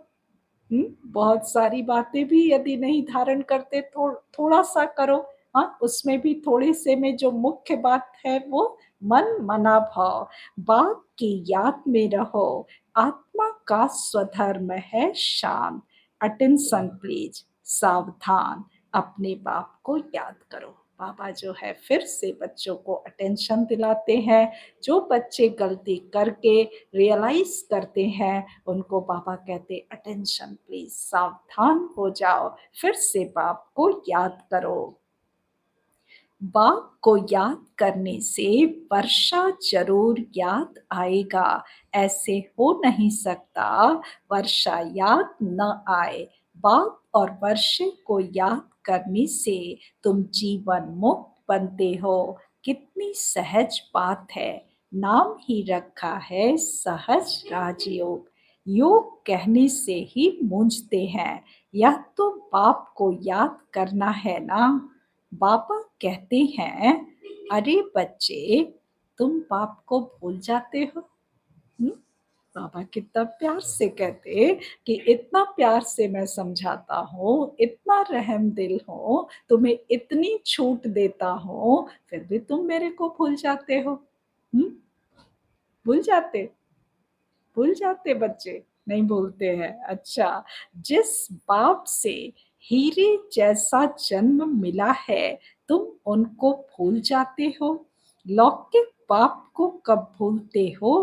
बहुत सारी बातें भी यदि नहीं धारण करते तो थोड़ा सा करो। हाँ, उसमें भी थोड़े से में जो मुख्य बात है वो मन मना भाव। बाप की याद में रहो, आत्मा का स्वधर्म है शांत। अटेंशन प्लीज, सावधान, अपने बाप को याद करो। बाबा जो है फिर से बच्चों को अटेंशन दिलाते हैं। जो बच्चे गलती करके रियलाइज करते हैं उनको बाबा कहते अटेंशन प्लीज, सावधान हो जाओ, फिर से बाप को याद करो। बाप को याद करने से वर्षा जरूर याद आएगा, ऐसे हो नहीं सकता वर्षा याद न आए। बाप और वर्षे को याद करने से तुम जीवन मुक्त बनते हो। कितनी सहज बात है, नाम ही रखा है सहज राजयोग। योग कहने से ही मूंझते हैं, यह तो बाप को याद करना है ना। बाबा कहते हैं अरे बच्चे, तुम बाप को भूल जाते हो। हुँ? बाबा कितना प्यार से कहते कि इतना प्यार से मैं समझाता हूँ, इतना रहम दिल हूँ, तुम्हें इतनी छूट देता हूँ, फिर भी तुम मेरे को भूल जाते हो। हुँ? भूल जाते? भूल जाते बच्चे? नहीं भूलते हैं। अच्छा, जिस बाप से हीरे जैसा जन्म मिला है, तुम उनको भूल जाते हो। लौकिक बाप को कब भूलते हो।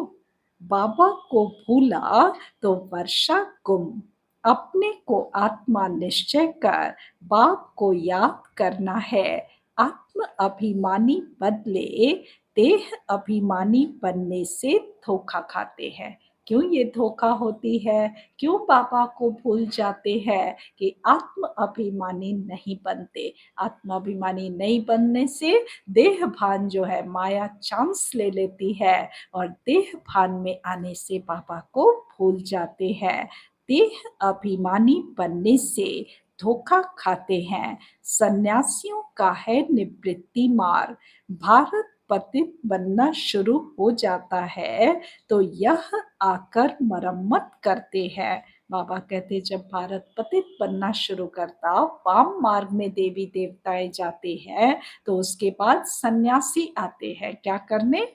बाबा को भूला तो वर्षा गुम। अपने को आत्मा निश्चय कर बाप को याद करना है। आत्म अभिमानी बदले देह अभिमानी बनने से धोखा खाते हैं। क्यों ये धोखा होती है, क्यों बाबा को भूल जाते हैं कि आत्म अभिमानी नहीं बनते। आत्माभिमानी नहीं बनने से देह भान जो है माया चांस ले लेती है और देह भान में आने से बाबा को भूल जाते हैं। देह अभिमानी बनने से धोखा खाते हैं। सन्यासियों का है निवृत्ति मार्ग। भारत पतित बनना शुरू हो जाता है तो यह आकर मरम्मत करते हैं। बाबा कहते जब भारत पतित बनना शुरू करता, वाम मार्ग में देवी देवताएं जाते हैं, तो उसके बाद सन्यासी आते हैं क्या करने,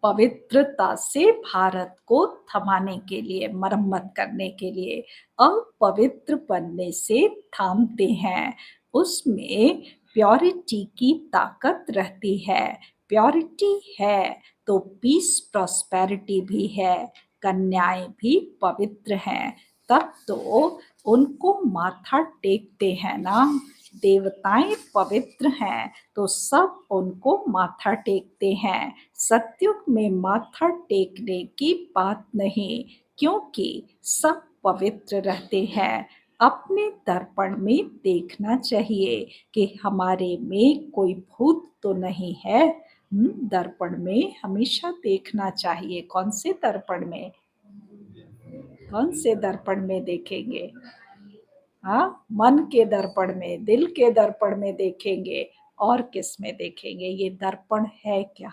पवित्रता से भारत को थमाने के लिए, मरम्मत करने के लिए। अपवित्र बनने से थामते हैं, उसमें प्योरिटी की ताकत रहती है। प्योरिटी है तो पीस प्रॉस्पेरिटी भी है, कन्याएं भी पवित्र हैं, तब तो उनको माथा टेकते हैं ना। देवताएं पवित्र हैं तो सब उनको माथा टेकते हैं। सतयुग में माथा टेकने की बात नहीं, क्योंकि सब पवित्र रहते हैं। अपने दर्पण में देखना चाहिए कि हमारे में कोई भूत तो नहीं है। दर्पण में हमेशा देखना चाहिए। कौन से दर्पण में? कौन से दर्पण में देखेंगे? हाँ, मन के दर्पण में, दिल के दर्पण में देखेंगे। और किस में देखेंगे? ये दर्पण है क्या?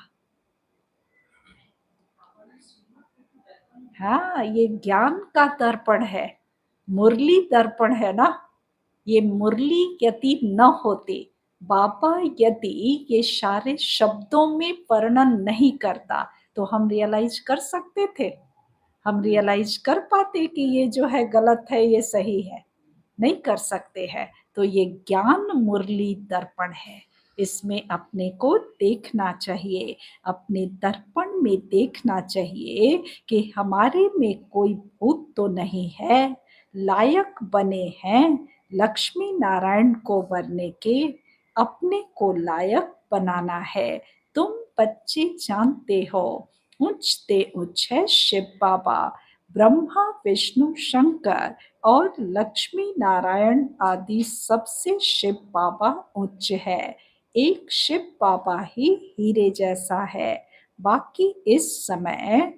हाँ, ये ज्ञान का दर्पण है। मुरली दर्पण है ना। ये मुरली यदि न होती, बाबा यदि ये सारे शब्दों में वर्णन नहीं करता, तो हम रियलाइज कर सकते थे? हम रियलाइज कर पाते कि ये जो है गलत है, ये सही है? नहीं कर सकते हैं। तो ये ज्ञान मुरली दर्पण है। इसमें अपने को देखना चाहिए, अपने दर्पण में देखना चाहिए कि हमारे में कोई भूत तो नहीं है। लायक बने हैं लक्ष्मी नारायण को बनने के, अपने को लायक बनाना है। तुम बच्चे जानते हो, ऊंचते उच्च है शिव बाबा, ब्रह्मा विष्णु शंकर और लक्ष्मी नारायण आदि सबसे शिव बाबा उच्च है। एक शिव बाबा ही हीरे जैसा है, बाकी इस समय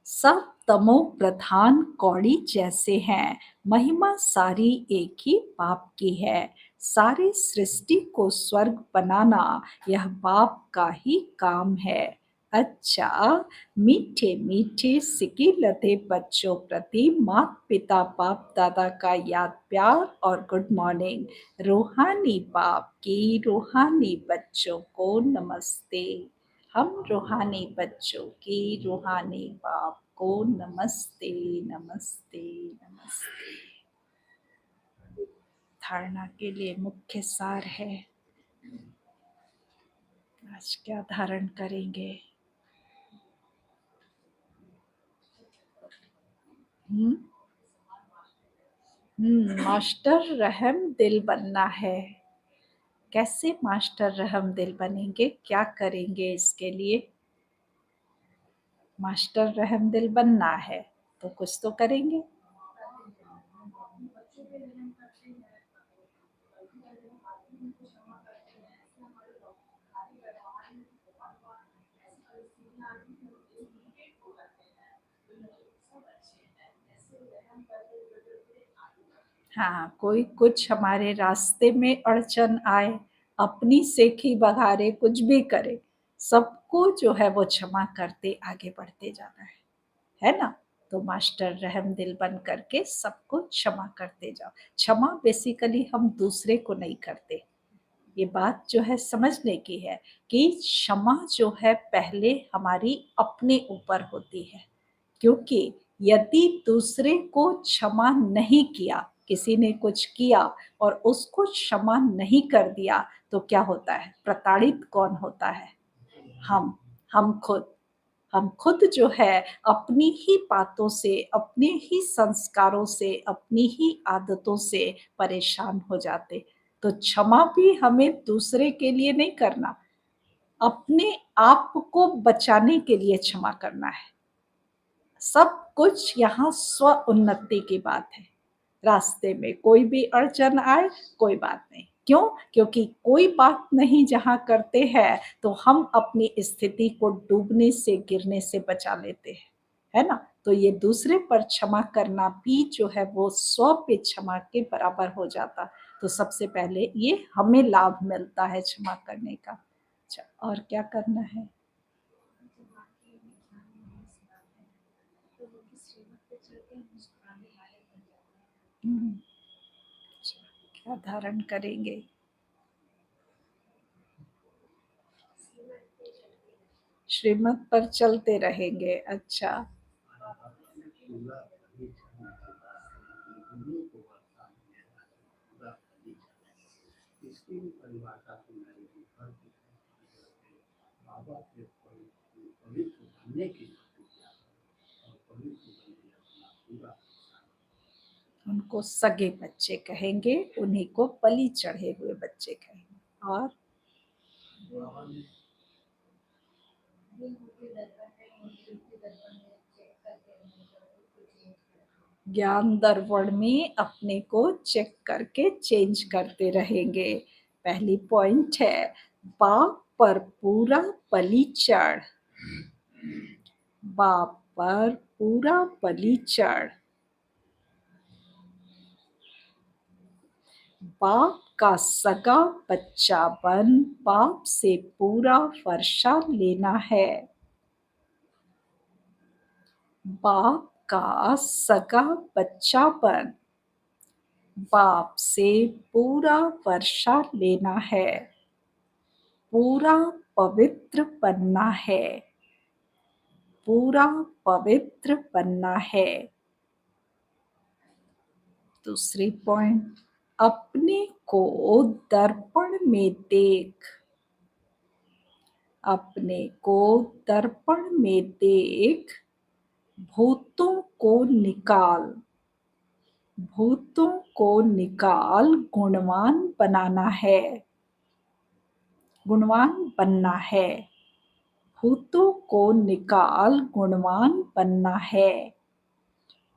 सब तमो प्रधान कौड़ी जैसे हैं। महिमा सारी एक ही बाप की है। सारी सृष्टि को स्वर्ग बनाना यह बाप का ही काम है। अच्छा, मीठे मीठे सिकी लते बच्चों प्रति माता पिता बाप दादा का याद प्यार और गुड मॉर्निंग। रूहानी बाप की रूहानी बच्चों को नमस्ते। हम रूहानी बच्चों की रूहानी बाप को नमस्ते नमस्ते नमस्ते। धारणा के लिए मुख्य सार है। आज क्या धारण करेंगे? मास्टर रहम दिल बनना है। कैसे मास्टर रहम दिल बनेंगे? क्या करेंगे इसके लिए? मास्टर रहम दिल बनना है तो कुछ तो करेंगे। हाँ, कोई कुछ हमारे रास्ते में अड़चन आए, अपनी सेखी बघारे, कुछ भी करे, सबको जो है वो क्षमा करते आगे बढ़ते जाना है ना? तो मास्टर रहम दिल बन करके सबको क्षमा करते जाओ। क्षमा बेसिकली हम दूसरे को नहीं करते। ये बात जो है समझने की है कि क्षमा जो है पहले हमारी अपने ऊपर होती है। क्योंकि यदि दूसरे को क्षमा नहीं किया, किसी ने कुछ किया और उसको क्षमा नहीं कर दिया, तो क्या होता है? प्रताड़ित कौन होता है? हम हम खुद। हम खुद जो है अपनी ही बातों से, अपने ही संस्कारों से, अपनी ही आदतों से परेशान हो जाते। तो क्षमा भी हमें दूसरे के लिए नहीं करना, अपने आप को बचाने के लिए क्षमा करना है। सब कुछ यहाँ स्व उन्नति की बात है। रास्ते में कोई भी अड़चन आए, कोई बात नहीं। क्यों? क्योंकि कोई बात नहीं जहाँ करते हैं तो हम अपनी स्थिति को डूबने से, गिरने से बचा लेते हैं, है ना? तो ये दूसरे पर क्षमा करना भी जो है वो स्व पे क्षमा के बराबर हो जाता। तो सबसे पहले ये हमें लाभ मिलता है क्षमा करने का। अच्छा, और क्या करना है? हम्म, क्या धारण करेंगे? श्रीमत पर चलते रहेंगे। अच्छा। उनको को सगे बच्चे कहेंगे, उन्हीं को बलि चढ़े हुए बच्चे कहेंगे। और ज्ञान दर्पण में अपने को चेक करके चेंज करते रहेंगे। पहली पॉइंट है, बाप पर पूरा बलि चढ़, बाप पर पूरा बलि चढ़, बाप का सगा बच्चा बन बाप से पूरा वर्षा लेना है। बाप का सगा बच्चा बन बाप से पूरा वर्षा लेना है, पूरा पवित्र बनना है, पूरा पवित्र बनना है। दूसरी पॉइंट, अपने को दर्पण में देख, अपने को दर्पण में देख, भूतों को निकाल, भूतों को निकाल गुणवान बनाना है, गुणवान बनना है। भूतों को निकाल गुणवान बनना है।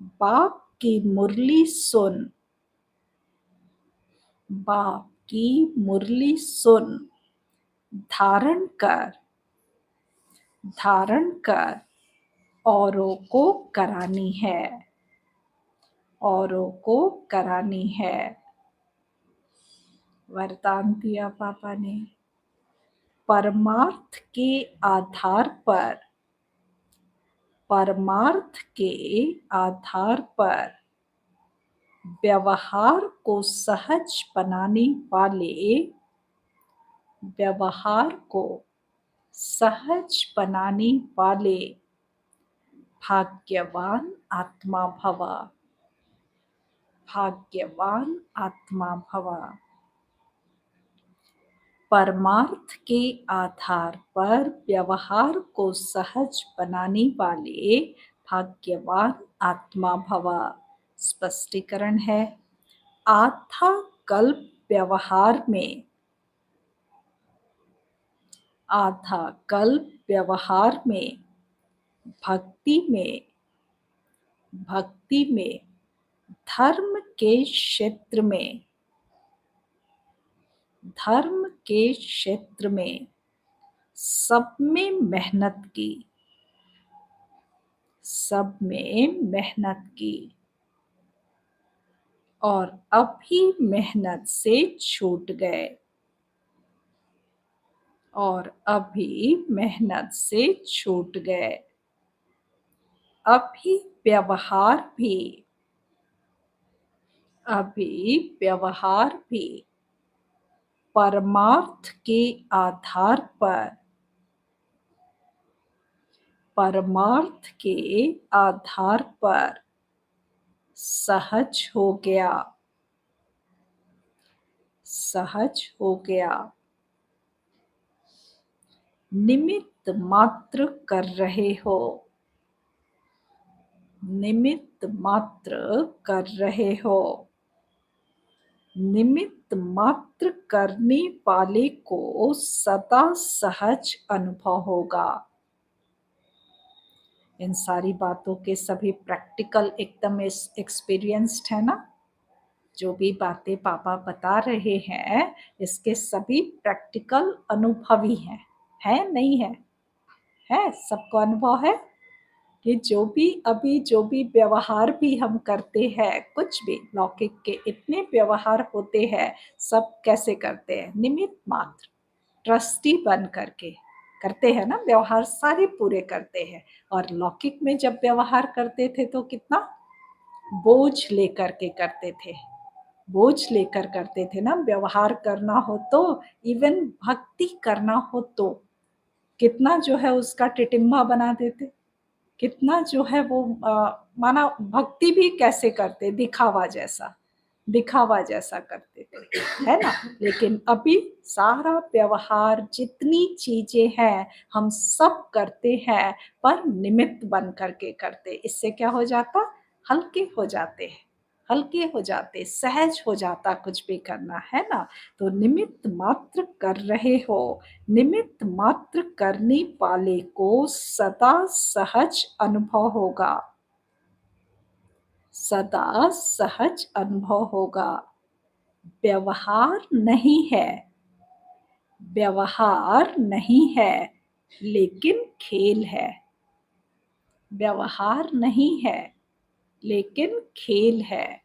बाप की मुरली सुन, बाप की मुरली सुन, धारण कर, धारण कर, औरों को करानी है, औरों को करानी है। वरदान दिया पापा ने, परमार्थ के आधार पर, परमार्थ के आधार पर व्यवहार को सहज बनाने वाले, व्यवहार को सहज बनाने वाले भाग्यवान आत्मा भव, भाग्यवान आत्मा भव। परमार्थ के आधार पर व्यवहार को सहज बनाने वाले भाग्यवान आत्मा भव। स्पष्टीकरण है, आधा कल्प व्यवहार में, आधा कल्प व्यवहार में, भक्ति में, भक्ति में, धर्म के क्षेत्र में, धर्म के क्षेत्र में सब में मेहनत की, सब में मेहनत की, और अभी मेहनत से छूट गए, और अभी मेहनत से छूट गए। अभी व्यवहार भी, अभी व्यवहार भी परमार्थ के आधार पर, परमार्थ के आधार पर सहज हो गया, सहज हो गया। निमित्त मात्र कर रहे हो, निमित्त मात्र कर रहे हो। निमित्त मात्र करने वाले को सदा सहज अनुभव होगा। इन सारी बातों के सभी प्रैक्टिकल एकदम एक्सपीरियंस्ड है ना। जो भी बातें पापा बता रहे हैं इसके सभी प्रैक्टिकल अनुभवी हैं, है नहीं है? है, सबको अनुभव है कि जो भी अभी जो भी व्यवहार भी हम करते हैं, कुछ भी लौकिक के इतने व्यवहार होते हैं, सब कैसे करते हैं? निमित्त मात्र, ट्रस्टी बन करके करते हैं ना, व्यवहार सारे पूरे करते हैं। और लौकिक में जब व्यवहार करते थे तो कितना बोझ लेकर के करते थे, बोझ लेकर करते थे ना। व्यवहार करना हो तो, इवन भक्ति करना हो तो कितना जो है उसका टिटिम्मा बना देते, कितना जो है वो माना भक्ति भी कैसे करते, दिखावा जैसा, दिखावा जैसा करते थे, है ना। लेकिन अभी सारा व्यवहार जितनी चीजें हैं हम सब करते हैं, पर निमित्त बन करके करते। इससे क्या हो जाता? हल्के हो जाते हैं, हल्के हो जाते, सहज हो जाता कुछ भी करना, है ना? तो निमित्त मात्र कर रहे हो, निमित्त मात्र करने वाले को सदा सहज अनुभव होगा, सदा सहज अनुभव होगा। व्यवहार नहीं है, व्यवहार नहीं है, लेकिन खेल है। व्यवहार नहीं है, लेकिन खेल है।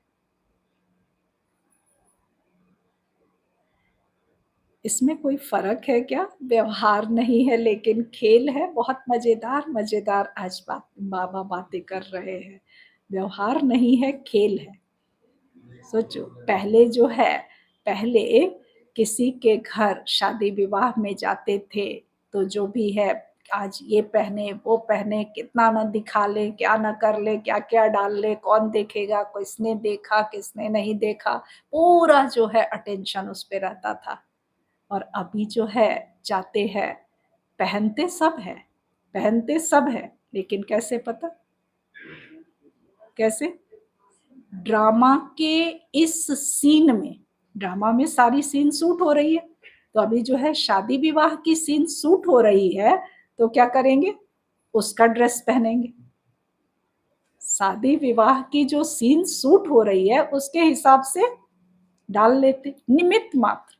इसमें कोई फ़र्क है क्या? व्यवहार नहीं है लेकिन खेल है। बहुत मज़ेदार आज बाबा बातें कर रहे हैं। व्यवहार नहीं है, खेल है। सोचो पहले जो है, पहले किसी के घर शादी-विवाह में जाते थे, तो जो भी है आज ये पहने, वो पहने, कितना ना दिखा ले, क्या ना कर ले, क्या-क्या डाल ले, कौन देखेगा, किसने देखा, किसने नहीं देखा, पूरा जो है अटेंशन उस पे रहता था। और अभी जो है जाते हैं, पहनते सब है, पहनते सब है, लेकिन कैसे पता? कैसे? ड्रामा के इस सीन में, ड्रामा में सारी सीन शूट हो रही है, तो अभी जो है शादी विवाह की सीन शूट हो रही है, तो क्या करेंगे? उसका ड्रेस पहनेंगे। शादी विवाह की जो सीन शूट हो रही है उसके हिसाब से डाल लेते, निमित्त मात्र।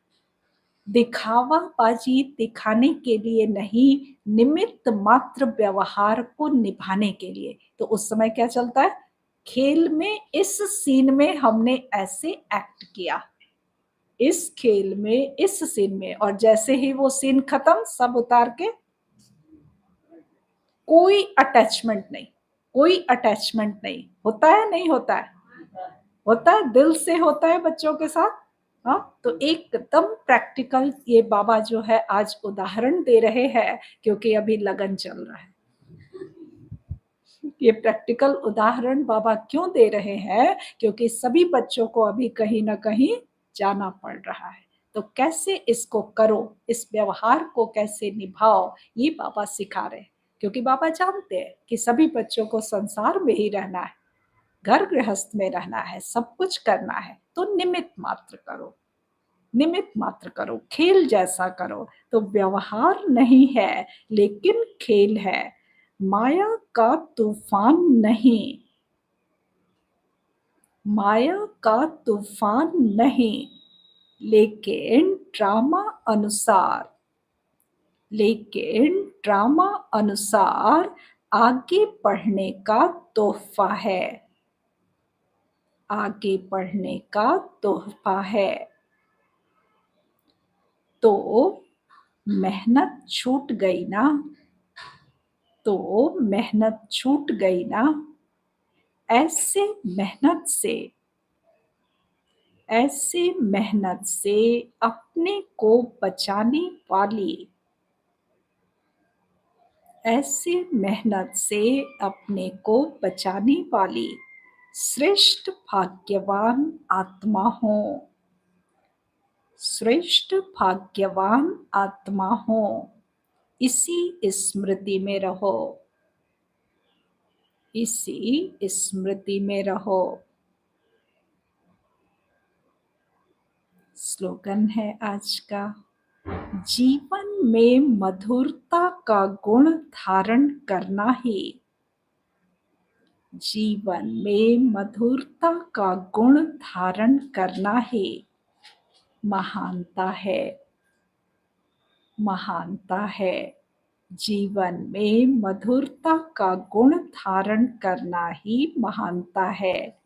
दिखावा बाजी दिखाने के लिए नहीं, निमित्त मात्र व्यवहार को निभाने के लिए। तो उस समय क्या चलता है? खेल में इस सीन में हमने ऐसे एक्ट किया, इस खेल में, इस सीन में, और जैसे ही वो सीन खत्म सब उतार के, कोई अटैचमेंट नहीं, कोई अटैचमेंट नहीं। होता है, नहीं होता है? होता है, दिल से होता है बच्चों के साथ। हाँ, तो एकदम प्रैक्टिकल ये बाबा जो है आज उदाहरण दे रहे हैं, क्योंकि अभी लगन चल रहा है। ये प्रैक्टिकल उदाहरण बाबा क्यों दे रहे हैं? क्योंकि सभी बच्चों को अभी कहीं ना कहीं जाना पड़ रहा है। तो कैसे इसको करो, इस व्यवहार को कैसे निभाओ, ये बाबा सिखा रहे हैं। क्योंकि बाबा जानते हैं कि सभी बच्चों को संसार में ही रहना है, घर गृहस्थ में रहना है, सब कुछ करना है, तो निमित्त मात्र करो, निमित्त मात्र करो, खेल जैसा करो। तो व्यवहार नहीं है, लेकिन खेल है। माया का तूफान नहीं, माया का तूफान नहीं, लेकिन ड्रामा अनुसार, लेकिन ड्रामा अनुसार आगे बढ़ने का तोहफा है, आगे बढ़ने का तोहफा है। तो मेहनत छूट गई ना, तो मेहनत छूट गई ना। ऐसे मेहनत से, ऐसे मेहनत से अपने को बचाने वाली, ऐसे मेहनत से अपने को बचाने वाली श्रेष्ठ भाग्यवान आत्मा हो, श्रेष्ठ भाग्यवान आत्मा हो। इसी स्मृति में रहो, इसी स्मृति में रहो। स्लोगन है आज का, जीवन में मधुरता का गुण धारण करना ही, जीवन में मधुरता का गुण धारण करना ही महानता है, महानता है। जीवन में मधुरता का गुण धारण करना ही महानता है।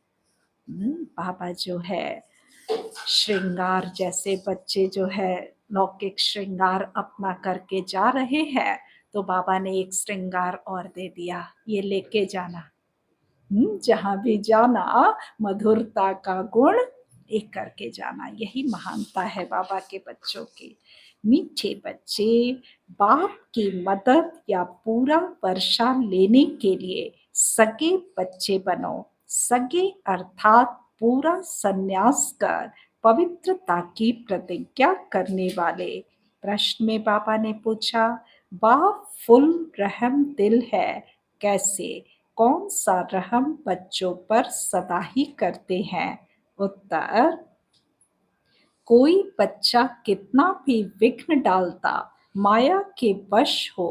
बाबा जो है श्रृंगार, जैसे बच्चे जो है लौकिक श्रृंगार अपना करके जा रहे हैं, तो बाबा ने एक श्रृंगार और दे दिया, ये लेके जाना। जहाँ भी जाना मधुरता का गुण एक करके जाना, यही महानता है बाबा के बच्चों की। मीठे बच्चे, बाप की मदद या पूरा वर्षा लेने के लिए सगे बच्चे बनो। सगे अर्थात पूरा संन्यास कर पवित्रता की प्रतिज्ञा करने वाले। प्रश्न में बाबा ने पूछा, बाप फुल रहम दिल है, कैसे? कौन सा रहम बच्चों पर सदा ही करते हैं? उत्तर, कोई बच्चा कितना भी विघ्न डालता, माया के वश हो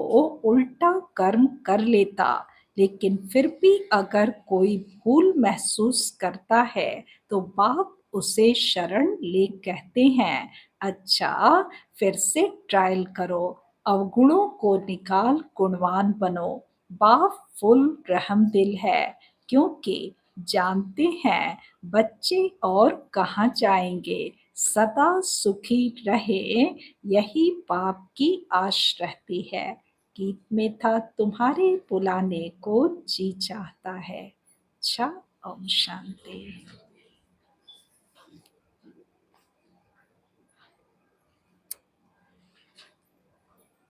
उल्टा कर्म कर लेता, लेकिन फिर भी अगर कोई भूल महसूस करता है तो बाप उसे शरण ले कहते हैं, अच्छा फिर से ट्रायल करो, अवगुणों को निकाल गुणवान बनो। बाप फुल रहम दिल है, क्योंकि जानते हैं बच्चे और कहाँ जाएंगे, सदा सुखी रहे यही बाप की आश रहती है। गीत में था तुम्हारे बुलाने को जी चाहता है। अच्छा, ओम शांति।